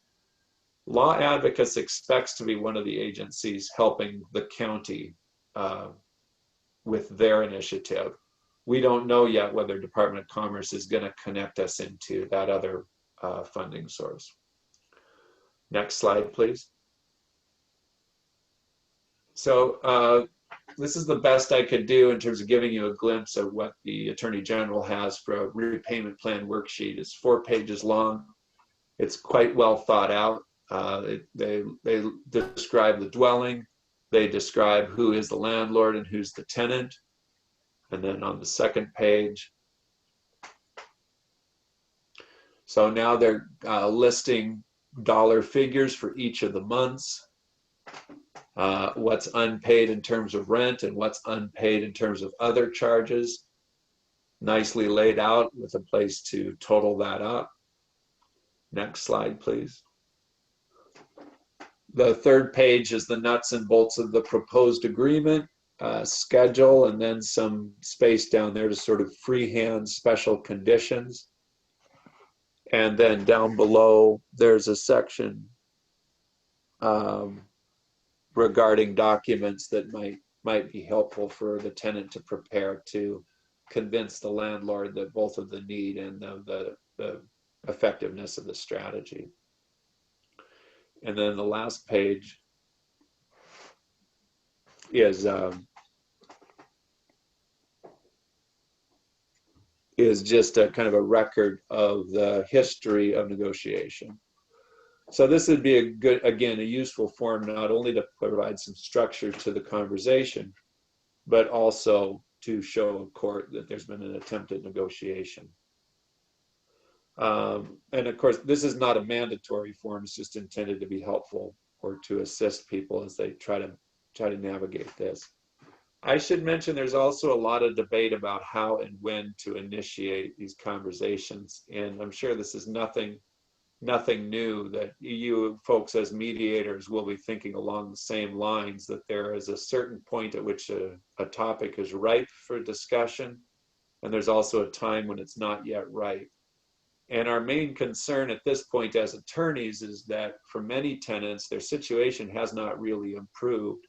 Law Advocates expects to be one of the agencies helping the county with their initiative. We don't know yet whether Department of Commerce is going to connect us into that other funding source. Next slide, please. So this is the best I could do in terms of giving you a glimpse of what the Attorney General has for a repayment plan worksheet. It's 4 pages long. It's quite well thought out. They describe the dwelling. They describe who is the landlord and who's the tenant. And then on the second page, so now they're listing dollar figures for each of the months, what's unpaid in terms of rent and what's unpaid in terms of other charges, nicely laid out with a place to total that up. Next slide, please. The third page is the nuts and bolts of the proposed agreement, schedule, and then some space down there to sort of freehand special conditions. And then down below, there's a section regarding documents that might be helpful for the tenant to prepare to convince the landlord that both of the need and the effectiveness of the strategy. And then the last page is just a kind of a record of the history of negotiation. So this would be a good, again, a useful form not only to provide some structure to the conversation, but also to show a court that there's been an attempt at negotiation. And of course, this is not a mandatory form. It's just intended to be helpful or to assist people as they try to navigate this. I should mention there's also a lot of debate about how and when to initiate these conversations. And I'm sure this is nothing new, that you folks as mediators will be thinking along the same lines, that there is a certain point at which a topic is ripe for discussion. And there's also a time when it's not yet ripe. And our main concern at this point as attorneys is that for many tenants, their situation has not really improved.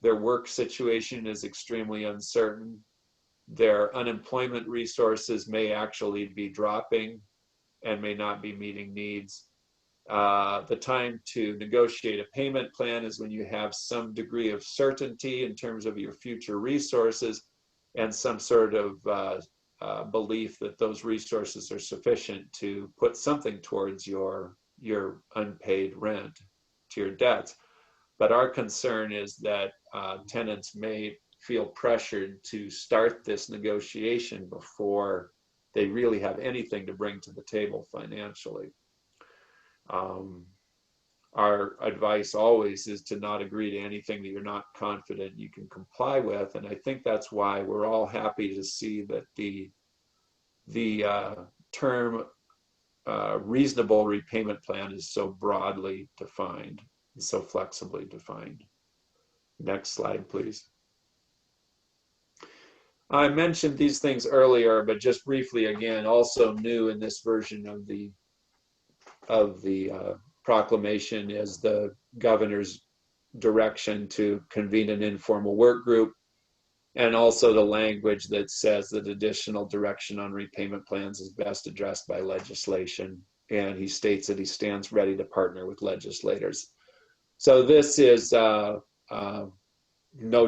Their work situation is extremely uncertain. Their unemployment resources may actually be dropping and may not be meeting needs. The time to negotiate a payment plan is when you have some degree of certainty in terms of your future resources and some sort of belief that those resources are sufficient to put something towards your unpaid rent, to your debts. But our concern is that tenants may feel pressured to start this negotiation before they really have anything to bring to the table financially. Our advice always is to not agree to anything that you're not confident you can comply with. And I think that's why we're all happy to see that the term reasonable repayment plan is so broadly defined, so flexibly defined. Next slide, please. I mentioned these things earlier, but just briefly again, also new in this version of the proclamation is the governor's direction to convene an informal work group, and also the language that says that additional direction on repayment plans is best addressed by legislation. And he states that he stands ready to partner with legislators. So this is no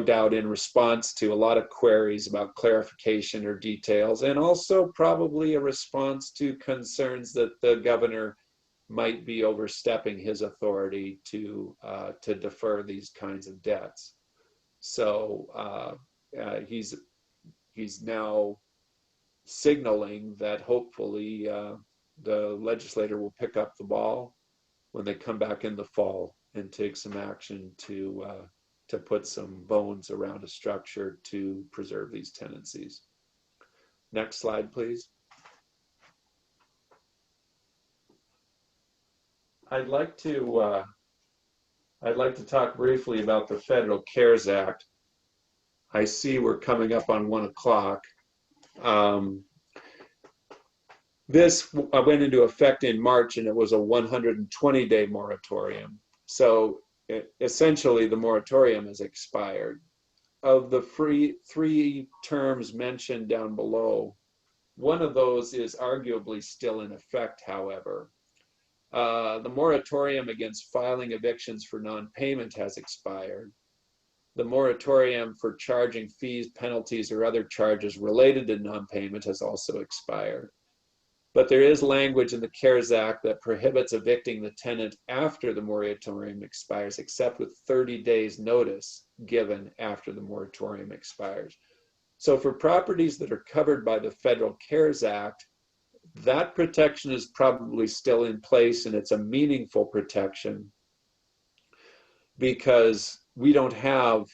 doubt in response to a lot of queries about clarification or details, and also probably a response to concerns that the governor might be overstepping his authority to defer these kinds of debts. So he's now signaling that hopefully the legislator will pick up the ball when they come back in the fall and take some action to put some bones around a structure to preserve these tenancies. Next slide, please. I'd like to talk briefly about the Federal CARES Act. I see we're coming up on 1 o'clock. This went into effect in March, and it was a 120-day moratorium. So essentially, the moratorium has expired. Of the three terms mentioned down below, one of those is arguably still in effect, however. The moratorium against filing evictions for non-payment has expired. The moratorium for charging fees, penalties, or other charges related to non-payment has also expired. But there is language in the CARES Act that prohibits evicting the tenant after the moratorium expires, except with 30 days notice given after the moratorium expires. So for properties that are covered by the Federal CARES Act, that protection is probably still in place, and it's a meaningful protection because we don't have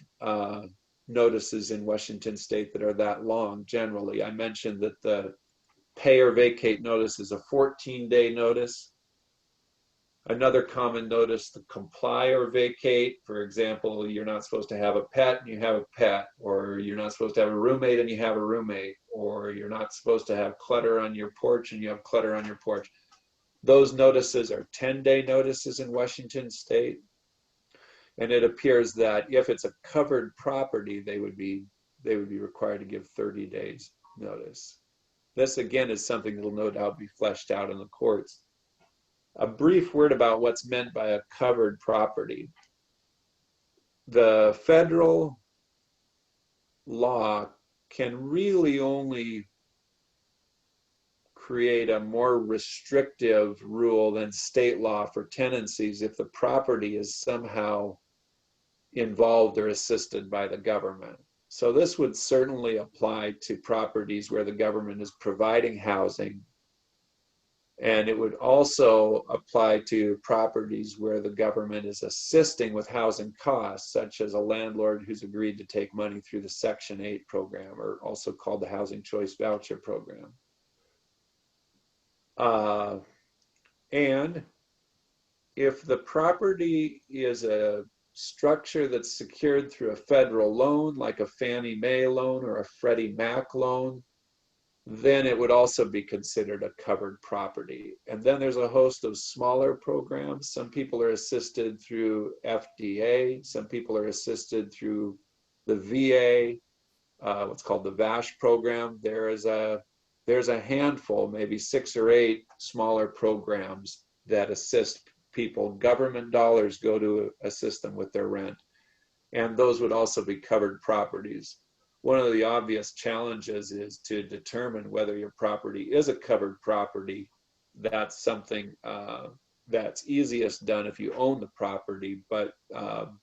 notices in Washington state that are that long generally. I mentioned that the pay or vacate notice is a 14-day notice. Another common notice, the comply or vacate. For example, you're not supposed to have a pet and you have a pet, or you're not supposed to have a roommate and you have a roommate, or you're not supposed to have clutter on your porch and you have clutter on your porch. Those notices are 10-day notices in Washington state. And it appears that if it's a covered property, they would be required to give 30 days notice. This again is something that will no doubt be fleshed out in the courts. A brief word about what's meant by a covered property. The federal law can really only create a more restrictive rule than state law for tenancies if the property is somehow involved or assisted by the government. So this would certainly apply to properties where the government is providing housing. And it would also apply to properties where the government is assisting with housing costs, such as a landlord who's agreed to take money through the Section 8 program, or also called the Housing Choice Voucher Program. And if the property is a structure that's secured through a federal loan, like a Fannie Mae loan or a Freddie Mac loan, then it would also be considered a covered property. And then there's a host of smaller programs. Some people are assisted through FDA. Some people are assisted through the VA, what's called the VASH program. There's a handful, maybe 6 or 8 smaller programs that assist people. Government dollars go to assist them with their rent. And those would also be covered properties. One of the obvious challenges is to determine whether your property is a covered property. That's something that's easiest done if you own the property, but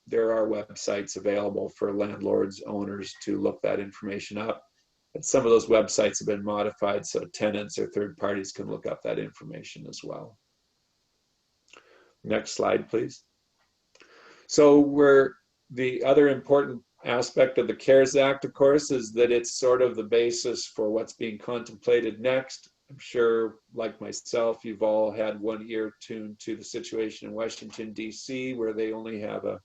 there are websites available for landlords, owners to look that information up. And some of those websites have been modified so tenants or third parties can look up that information as well. Next slide, please. So the other important aspect of the CARES Act, of course, is that it's sort of the basis for what's being contemplated next. I'm sure, like myself, you've all had one ear tuned to the situation in Washington, D.C., where they only have a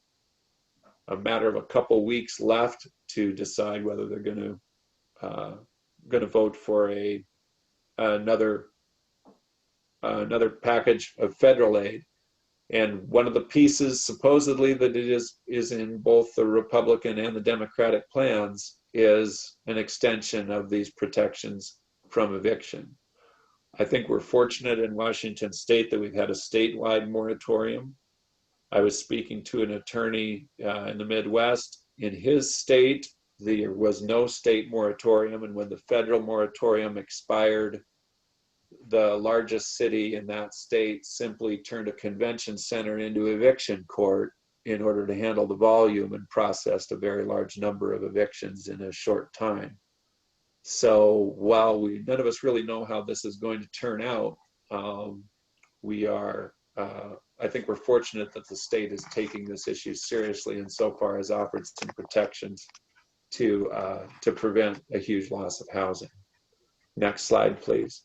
matter of a couple weeks left to decide whether they're going to vote for another another package of federal aid. And one of the pieces supposedly that it is in both the Republican and the Democratic plans is an extension of these protections from eviction. I think we're fortunate in Washington State that we've had a statewide moratorium. I was speaking to an attorney in the Midwest. In his state, there was no state moratorium, and when the federal moratorium expired, the largest city in that state simply turned a convention center into eviction court in order to handle the volume and processed a very large number of evictions in a short time. So while none of us really know how this is going to turn out, I think we're fortunate that the state is taking this issue seriously and so far has offered some protections to prevent a huge loss of housing. Next slide, please.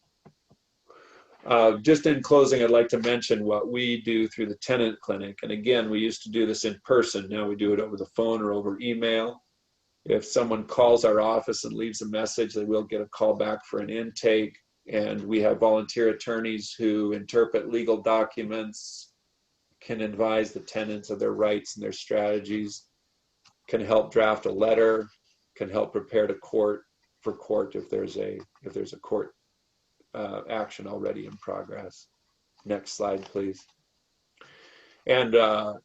Just in closing, I'd like to mention what we do through the tenant clinic. And again, we used to do this in person. Now we do it over the phone or over email. If someone calls our office and leaves a message, they will get a call back for an intake. And we have volunteer attorneys who interpret legal documents, can advise the tenants of their rights and their strategies, can help draft a letter, can help prepare for court if there's a court action already in progress. Next slide, please. And on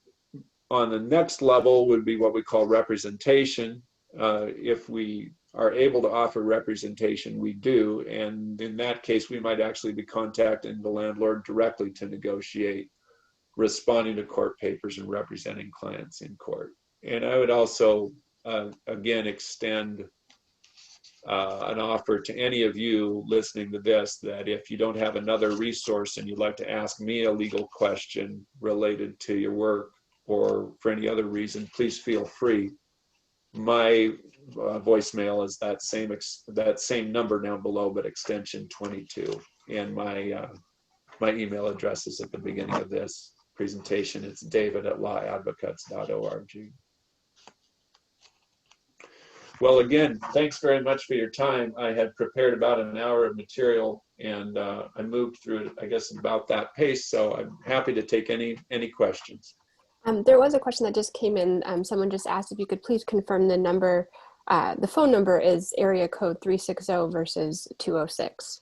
the next level would be what we call representation. If we are able to offer representation, we do. And in that case, we might actually be contacting the landlord directly to negotiate, responding to court papers and representing clients in court. And I would also, again, extend an offer to any of you listening to this that if you don't have another resource and you'd like to ask me a legal question related to your work or for any other reason, please feel free. My voicemail is that same number down below, but extension 22. And my email address is at the beginning of this presentation. It's david@lawadvocates.org. Well, again, thanks very much for your time. I had prepared about an hour of material and I moved through it, I guess, about that pace. So I'm happy to take any questions. There was a question that just came in. Someone just asked if you could please confirm the number. The phone number is area code 360 versus 206.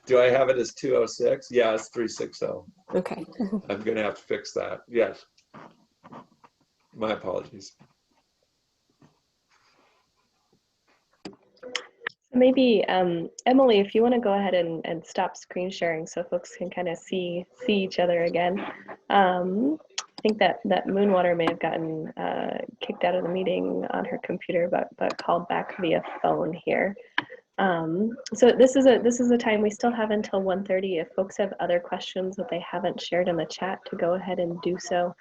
Do I have it as 206? Yeah, it's 360. Okay. I'm going to have to fix that. Yes. My apologies. Maybe, Emily, if you want to go ahead and stop screen sharing so folks can kind of see each other again. I think that Moonwater may have gotten kicked out of the meeting on her computer, but called back via phone here. So this is a time we still have until 1:30. If folks have other questions that they haven't shared in the chat, to go ahead and do so.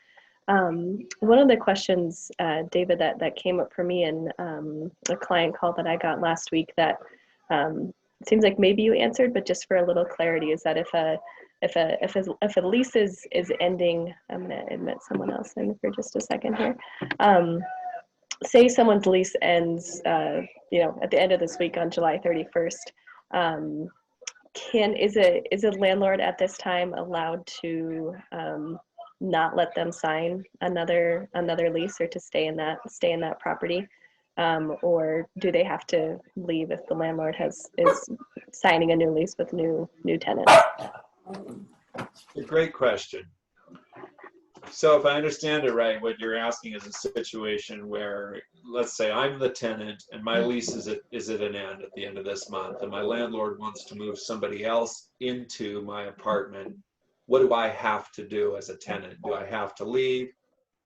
One of the questions, David, that came up for me in a client call that I got last week that seems like maybe you answered, but just for a little clarity, is that if a lease is ending, I'm going to admit someone else in for just a second here. Say someone's lease ends, at the end of this week on July 31st. Is a landlord at this time allowed to not let them sign another lease or to stay in that property, or do they have to leave if the landlord is signing a new lease with new tenants? A great question. So if I understand it right, what you're asking is a situation where, let's say I'm the tenant and my lease is at an end at the end of this month, and my landlord wants to move somebody else into my apartment. What do I have to do as a tenant? Do I have to leave?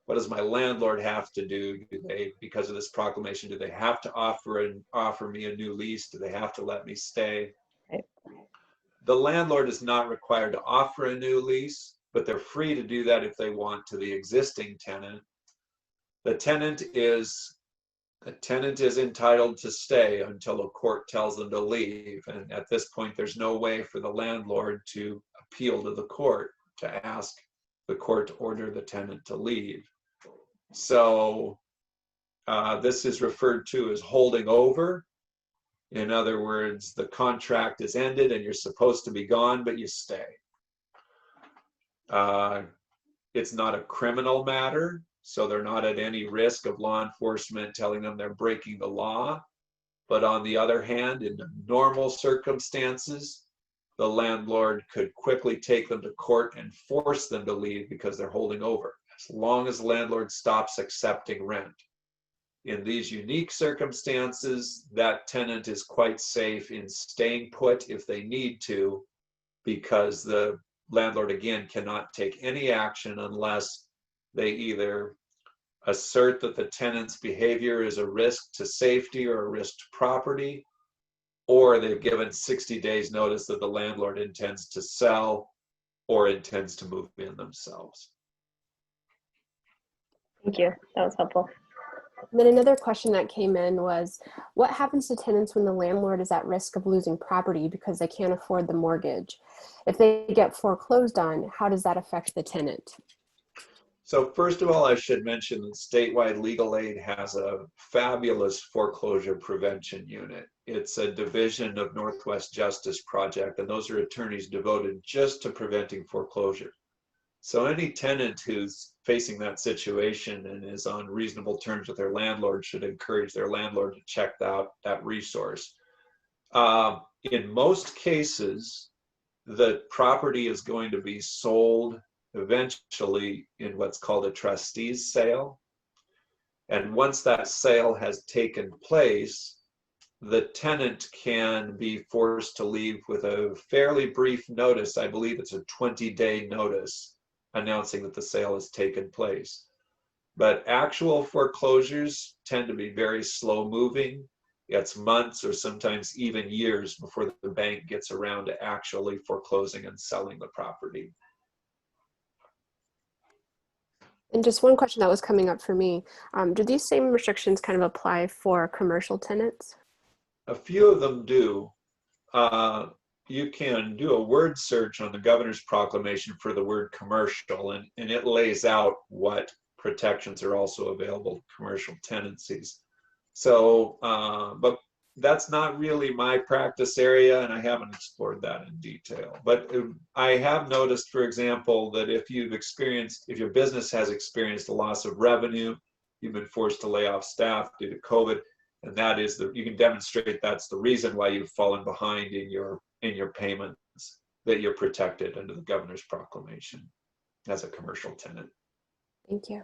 What does my landlord have to do? Do they, because of this proclamation, do they have to offer me a new lease? Do they have to let me stay? Right. The landlord is not required to offer a new lease, but they're free to do that if they want to the existing tenant. The tenant is entitled to stay until a court tells them to leave. And at this point, there's no way for the landlord to appeal to the court to ask the court to order the tenant to leave. So this is referred to as holding over. In other words, the contract is ended and you're supposed to be gone, but you stay. It's not a criminal matter, so they're not at any risk of law enforcement telling them they're breaking the law. But on the other hand, in normal circumstances, the landlord could quickly take them to court and force them to leave because they're holding over, as long as the landlord stops accepting rent. In these unique circumstances, that tenant is quite safe in staying put if they need to, because the landlord, again, cannot take any action unless they either assert that the tenant's behavior is a risk to safety or a risk to property, or they've given 60 days notice that the landlord intends to sell or intends to move in themselves. Thank you. That was helpful. And then another question that came in was, what happens to tenants when the landlord is at risk of losing property because they can't afford the mortgage? If they get foreclosed on, how does that affect the tenant? So first of all, I should mention that statewide legal aid has a fabulous foreclosure prevention unit. It's a division of Northwest Justice Project, and those are attorneys devoted just to preventing foreclosure. So any tenant who's facing that situation and is on reasonable terms with their landlord should encourage their landlord to check out that resource. In most cases, the property is going to be sold eventually in what's called a trustee's sale. And once that sale has taken place, the tenant can be forced to leave with a fairly brief notice. I believe it's a 20-day notice announcing that the sale has taken place. But actual foreclosures tend to be very slow moving. It's months or sometimes even years before the bank gets around to actually foreclosing and selling the property. And just one question that was coming up for me, do these same restrictions kind of apply for commercial tenants? A few of them do. You can do a word search on the governor's proclamation for the word commercial, and it lays out what protections are also available to commercial tenancies. So, but that's not really my practice area, and I haven't explored that in detail. But I have noticed, for example, that if your business has experienced a loss of revenue, you've been forced to lay off staff due to COVID, and that is you can demonstrate that's the reason why you've fallen behind in your payments, that you're protected under the governor's proclamation as a commercial tenant. Thank you.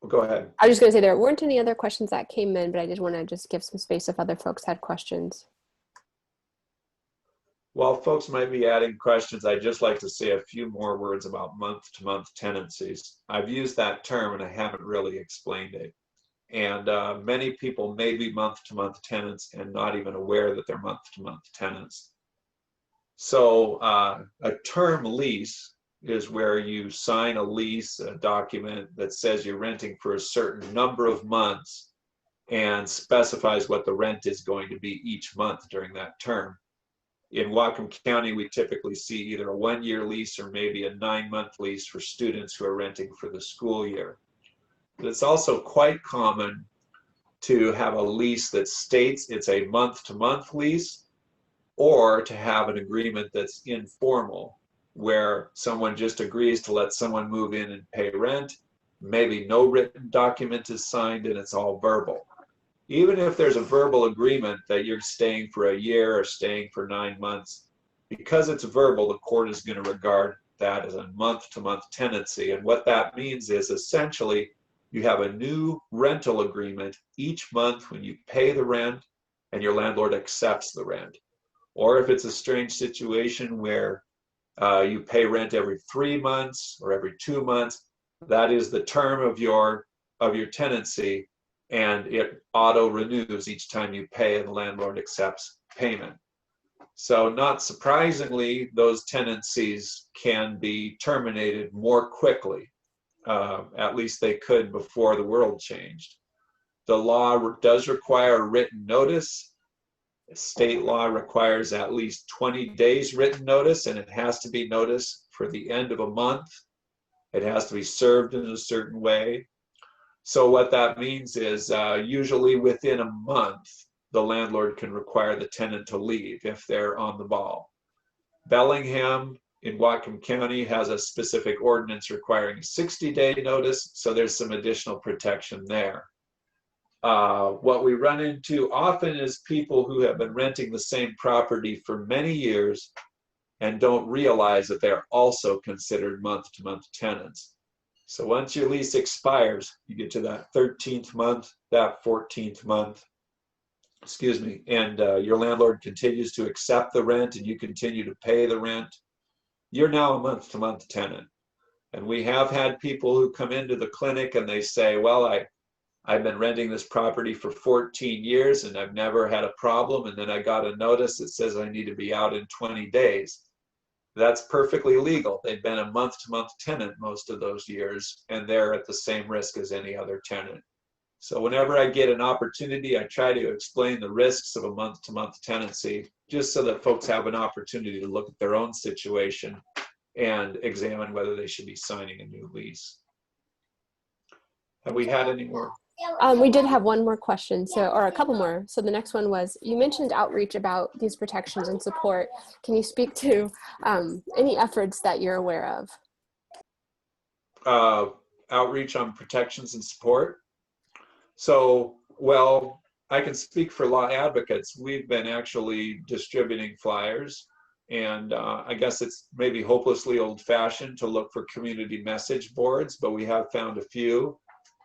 Go ahead. I was just going to say there weren't any other questions that came in, but I did want to just give some space if other folks had questions. While folks might be adding questions, I'd just like to say a few more words about month-to-month tenancies. I've used that term and I haven't really explained it. And many people may be month-to-month tenants and not even aware that they're month-to-month tenants. So a term lease is where you sign a lease, a document that says you're renting for a certain number of months and specifies what the rent is going to be each month during that term. In Whatcom County, we typically see either a 1-year lease or maybe a 9-month lease for students who are renting for the school year. But it's also quite common to have a lease that states it's a month-to-month lease, or to have an agreement that's informal, where someone just agrees to let someone move in and pay rent. Maybe no written document is signed and it's all verbal. Even if there's a verbal agreement that you're staying for a year or staying for 9 months, because it's verbal, the court is going to regard that as a month-to-month tenancy. And what that means is essentially you have a new rental agreement each month when you pay the rent and your landlord accepts the rent. Or if it's a strange situation where you pay rent every 3 months or every 2 months, that is the term of your tenancy, and it auto renews each time you pay and the landlord accepts payment. So not surprisingly, those tenancies can be terminated more quickly. At least they could before the world changed. The law does require written notice. State law requires at least 20 days written notice, and it has to be noticed for the end of a month. It has to be served in a certain way. So what that means is usually within a month, the landlord can require the tenant to leave if they're on the ball. Bellingham in Whatcom County has a specific ordinance requiring a 60-day notice, so there's some additional protection there. What we run into often is people who have been renting the same property for many years and don't realize that they're also considered month-to-month tenants. So once your lease expires, you get to that 13th month, that 14th month, excuse me, and your landlord continues to accept the rent and you continue to pay the rent, you're now a month-to-month tenant. And we have had people who come into the clinic and they say, well, I've been renting this property for 14 years and I've never had a problem. And then I got a notice that says I need to be out in 20 days. That's perfectly legal. They've been a month-to-month tenant most of those years, and they're at the same risk as any other tenant. So whenever I get an opportunity, I try to explain the risks of a month-to-month tenancy, just so that folks have an opportunity to look at their own situation and examine whether they should be signing a new lease. Have we had any more? We did have one more question, or a couple more. So the next one was, you mentioned outreach about these protections and support. Can you speak to any efforts that you're aware of? Outreach on protections and support. So, well, I can speak for law advocates. We've been actually distributing flyers, and I guess it's maybe hopelessly old-fashioned to look for community message boards, but we have found a few.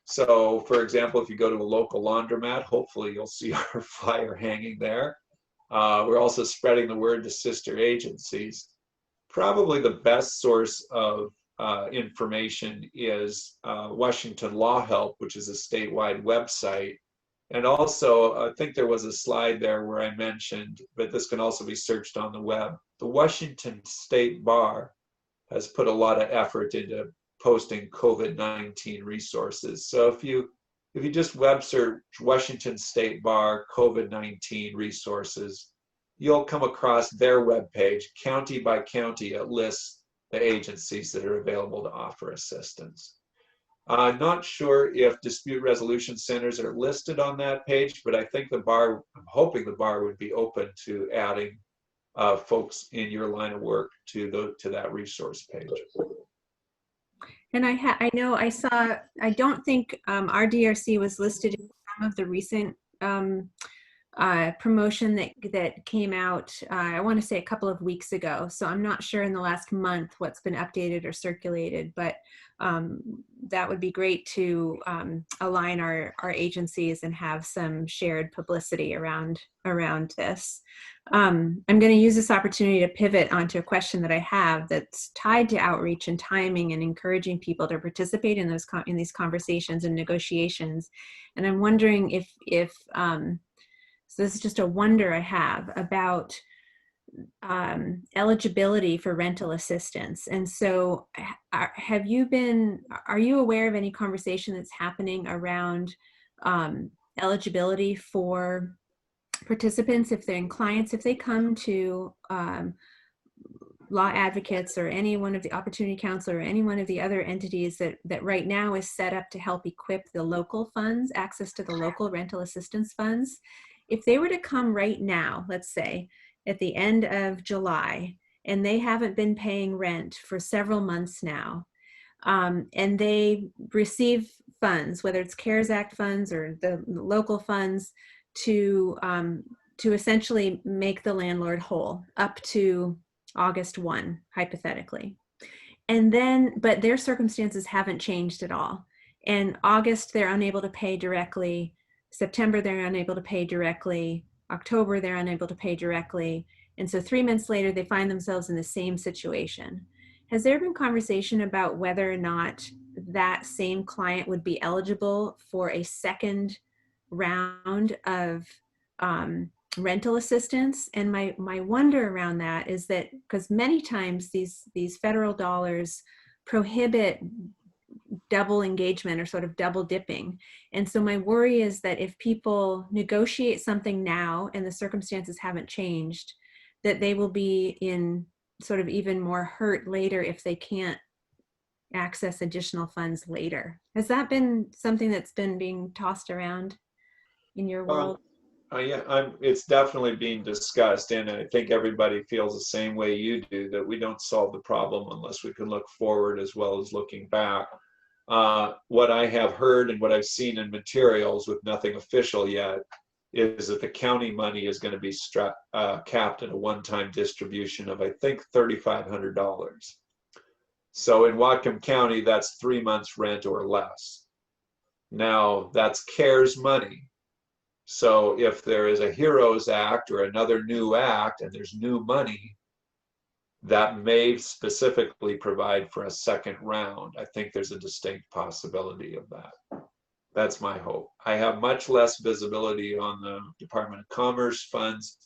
So, for example, if you go to a local laundromat, hopefully you'll see our flyer hanging there. We're also spreading the word to sister agencies. Probably the best source of information is Washington Law Help, which is a statewide website. And also, I think there was a slide there where I mentioned, but this can also be searched on the web. The Washington State Bar has put a lot of effort into posting COVID-19 resources. So if you just web search Washington State Bar COVID-19 resources, you'll come across their webpage. County by county, it lists the agencies that are available to offer assistance. I'm not sure if dispute resolution centers are listed on that page, but I think the bar, I'm hoping the bar would be open to adding folks in your line of work to that resource page. And I know I saw, I don't think our DRC was listed in some of the recent promotion that came out, I want to say a couple of weeks ago. So I'm not sure in the last month what's been updated or circulated, but that would be great to align our agencies and have some shared publicity around this. I'm going to use this opportunity to pivot onto a question that I have that's tied to outreach and timing and encouraging people to participate in these conversations and negotiations. And I'm wondering if so this is just a wonder I have about eligibility for rental assistance. And so are you aware of any conversation that's happening around eligibility for participants, if they're in clients, if they come to law advocates or any one of the opportunity council or any one of the other entities that right now is set up to help equip the local funds, access to the local rental assistance funds? If they were to come right now, let's say at the end of July, and they haven't been paying rent for several months now, and they receive funds, whether it's CARES Act funds or the local funds, to essentially make the landlord whole up to August 1, hypothetically. And then, but their circumstances haven't changed at all. And August, they're unable to pay directly. September, they're unable to pay directly. October, they're unable to pay directly. And so 3 months later, they find themselves in the same situation. Has there been conversation about whether or not that same client would be eligible for a second round of rental assistance? And my wonder around that is that because many times these federal dollars prohibit double engagement or sort of double dipping. And so my worry is that if people negotiate something now and the circumstances haven't changed, that they will be in sort of even more hurt later if they can't access additional funds later. Has that been something that's been being tossed around in your world? Yeah, it's definitely being discussed, and I think everybody feels the same way you do, that we don't solve the problem unless we can look forward as well as looking back. What I have heard and what I've seen in materials, with nothing official yet, is that the county money is going to be capped at a one-time distribution of, I think, $3,500. So in Whatcom County, that's 3 months rent or less. Now, that's CARES money. So if there is a HEROES Act or another new act and there's new money, that may specifically provide for a second round. I think there's a distinct possibility of that. That's my hope. I have much less visibility on the Department of Commerce funds,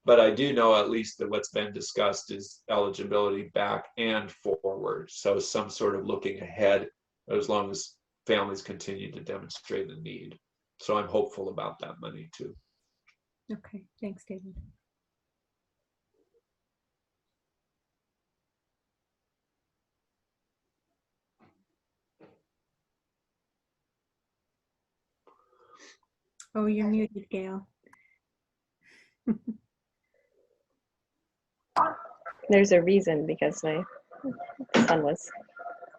but I do know at least that what's been discussed is eligibility back and forward. So some sort of looking ahead, as long as families continue to demonstrate the need. So I'm hopeful about that money too. Okay, thanks, David. Oh, you're muted, Gail. There's a reason, because my son was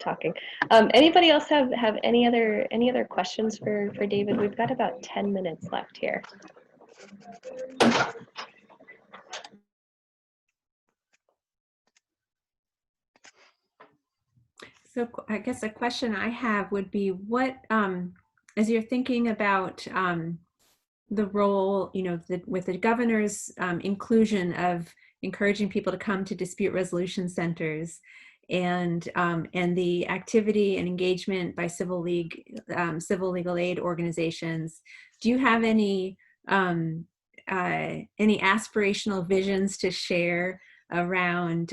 talking. Anybody else have any other questions for David? We've got about 10 minutes left here. So I guess a question I have would be, what, as you're thinking about the role, with the governor's inclusion of encouraging people to come to dispute resolution centers, and the activity and engagement by civil legal aid organizations, do you have any aspirational visions to share around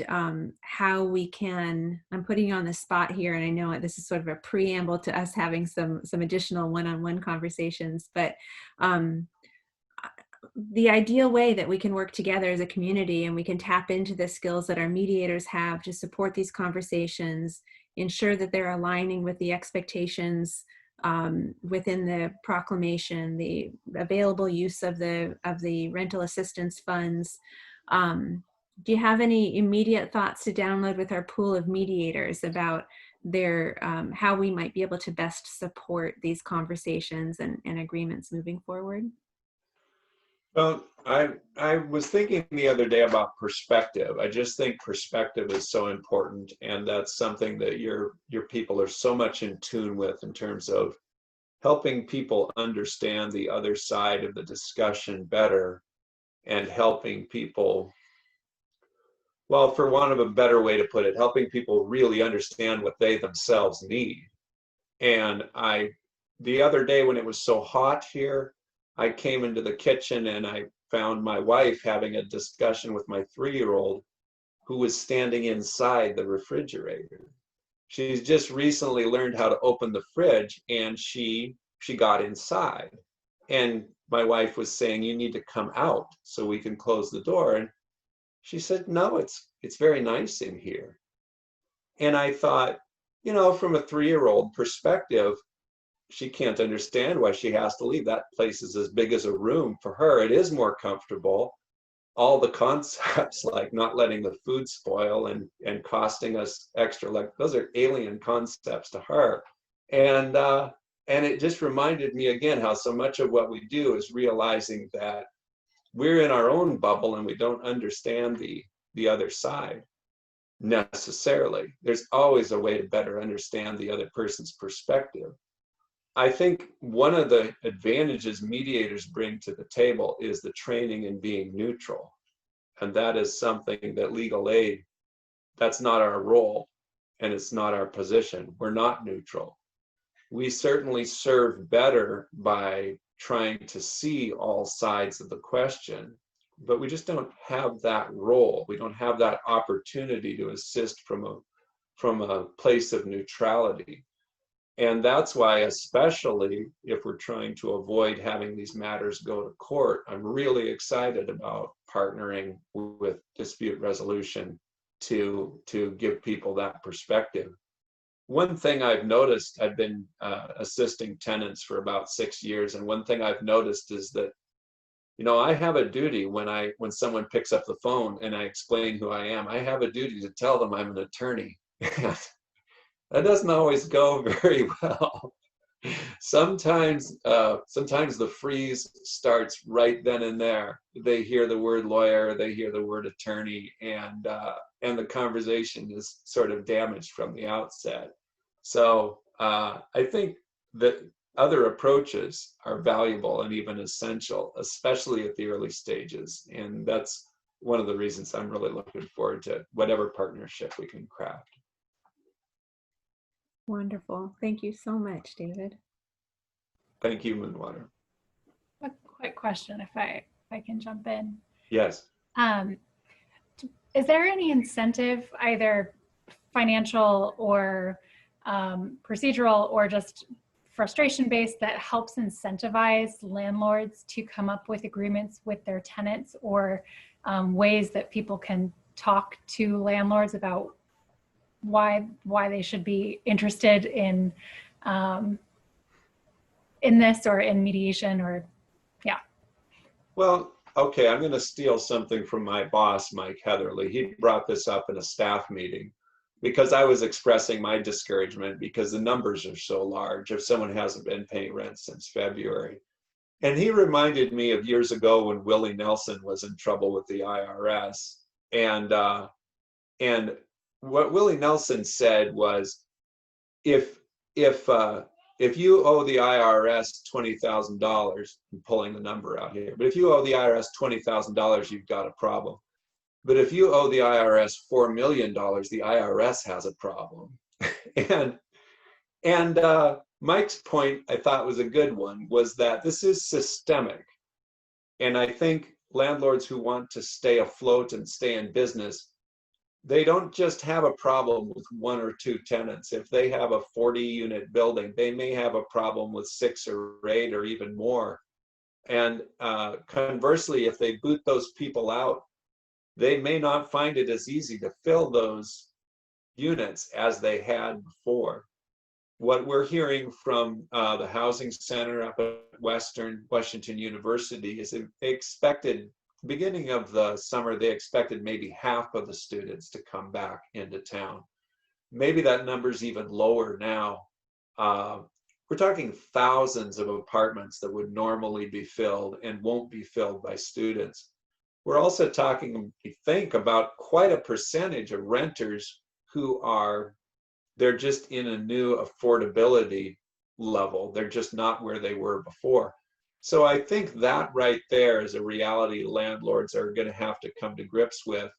how we can, I'm putting you on the spot here, and I know this is sort of a preamble to us having some additional one-on-one conversations, but the ideal way that we can work together as a community, and we can tap into the skills that our mediators have to support these conversations, ensure that they're aligning with the expectations within the proclamation, the available use of the rental assistance funds. Do you have any immediate thoughts to download with our pool of mediators about their how we might be able to best support these conversations and agreements moving forward? Well, I was thinking the other day about perspective. I just think perspective is so important, and that's something that your people are so much in tune with, in terms of helping people understand the other side of the discussion better, and helping people, well, for want of a better way to put it, helping people really understand what they themselves need. And the other day when it was so hot here, I came into the kitchen and I found my wife having a discussion with my 3-year-old, who was standing inside the refrigerator. She's just recently learned how to open the fridge, and she got inside. And my wife was saying, "You need to come out so we can close the door." And she said, "No, it's very nice in here." And I thought, from a 3-year-old perspective, she can't understand why she has to leave. That place is as big as a room for her. It is more comfortable. All the concepts, like not letting the food spoil and costing us extra, like those are alien concepts to her. And it just reminded me again how so much of what we do is realizing that we're in our own bubble and we don't understand the other side necessarily. There's always a way to better understand the other person's perspective. I think one of the advantages mediators bring to the table is the training in being neutral. And that is something that legal aid, that's not our role, and it's not our position. We're not neutral. We certainly serve better by trying to see all sides of the question, but we just don't have that role. We don't have that opportunity to assist from a place of neutrality. And that's why, especially if we're trying to avoid having these matters go to court, I'm really excited about partnering with dispute resolution to give people that perspective. one thing I've noticed, I've been assisting tenants for about 6 years, and one thing I've noticed is that, you know, I have a duty when someone picks up the phone and I explain who I am, I have a duty to tell them I'm an attorney. That doesn't always go very well. Sometimes the freeze starts right then and there. They hear the word lawyer, they hear the word attorney, and the conversation is sort of damaged from the outset. So I think that other approaches are valuable and even essential, especially at the early stages. And that's one of the reasons I'm really looking forward to whatever partnership we can craft. Wonderful. Thank you so much, David. Thank you, Moonwater. A quick question, if I can jump in. Yes. Is there any incentive, either financial or procedural or just frustration-based, that helps incentivize landlords to come up with agreements with their tenants, or ways that people can talk to landlords about why they should be interested in this, or in mediation, or yeah? Well, okay, I'm going to steal something from my boss, Mike Heatherly. He brought this up in a staff meeting because I was expressing my discouragement because the numbers are so large if someone hasn't been paying rent since February. And he reminded me of years ago when Willie Nelson was in trouble with the IRS. And what Willie Nelson said was, if you owe the IRS $20,000, I'm pulling the number out here, but if you owe the IRS $20,000, you've got a problem. But if you owe the IRS $4 million, the IRS has a problem. and Mike's point, I thought, was a good one, was that this is systemic. And I think landlords who want to stay afloat and stay in business, they don't just have a problem with 1 or 2 tenants. If they have a 40-unit building, they may have a problem with 6 or 8 or even more. And conversely, if they boot those people out, they may not find it as easy to fill those units as they had before. What we're hearing from the Housing Center up at Washington University is they expected, beginning of the summer, they expected maybe half of the students to come back into town. Maybe that number's even lower now. We're talking thousands of apartments that would normally be filled and won't be filled by students. We're also talking, I think, about quite a percentage of renters who they're just in a new affordability level. They're just not where they were before. So I think that right there is a reality landlords are going to have to come to grips with.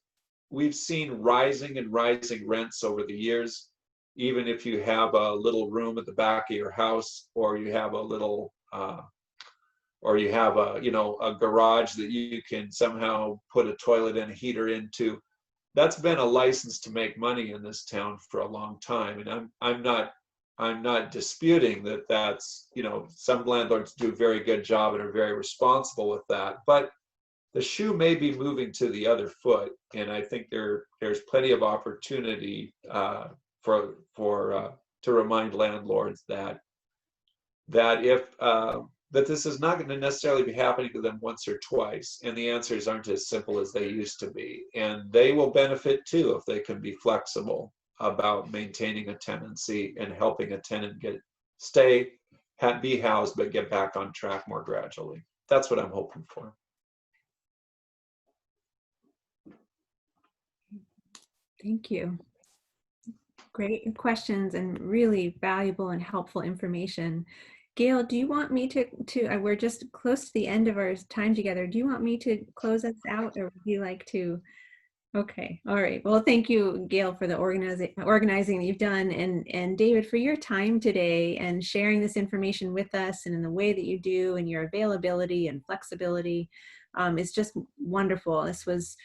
We've seen rising and rising rents over the years. Even if you have a little room at the back of your house, or you have a little, or you have a garage that you can somehow put a toilet and a heater into, that's been a license to make money in this town for a long time. And I'm not disputing that that's, some landlords do a very good job and are very responsible with that, but the shoe may be moving to the other foot. And I think there's plenty of opportunity to remind landlords that this is not going to necessarily be happening to them once or twice, and the answers aren't as simple as they used to be. And they will benefit too if they can be flexible about maintaining a tenancy and helping a tenant be housed, but get back on track more gradually. That's what I'm hoping for. Thank you. Great questions and really valuable and helpful information. Gail, do you want me to we're just close to the end of our time together. Do you want me to close us out, or would you like to? Okay, all right. Well, thank you, Gail, for the organizing that you've done, and David, for your time today and sharing this information with us and in the way that you do, and your availability and flexibility. It's just wonderful. This was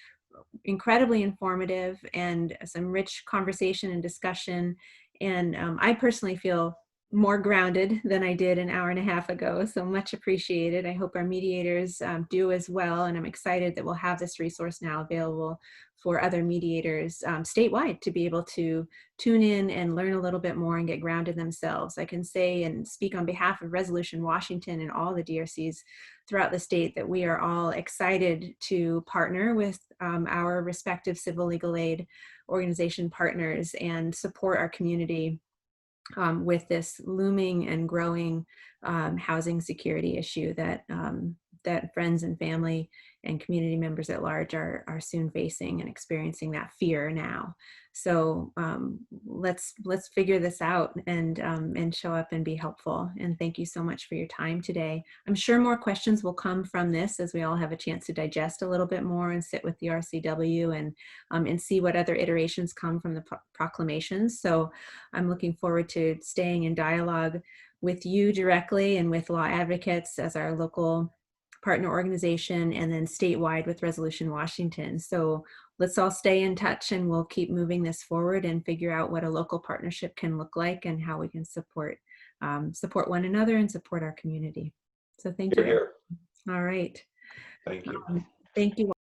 incredibly informative and some rich conversation and discussion. And I personally feel more grounded than I did an hour and a half ago. So much appreciated. I hope our mediators do as well. And I'm excited that we'll have this resource now available for other mediators statewide to be able to tune in and learn a little bit more and get grounded themselves. I can say and speak on behalf of Resolution Washington and all the DRCs throughout the state that we are all excited to partner with our respective civil legal aid organization partners and support our community with this looming and growing housing security issue that that friends and family and community members at large are soon facing and experiencing that fear now. So let's figure this out and show up and be helpful. And thank you so much for your time today. I'm sure more questions will come from this as we all have a chance to digest a little bit more and sit with the RCW and see what other iterations come from the proclamations. So I'm looking forward to staying in dialogue with you directly and with law advocates as our local partner organization, and then statewide with Resolution Washington. So let's all stay in touch and we'll keep moving this forward and figure out what a local partnership can look like and how we can support one another and support our community. So thank you. Here. All right. Thank you. Thank you.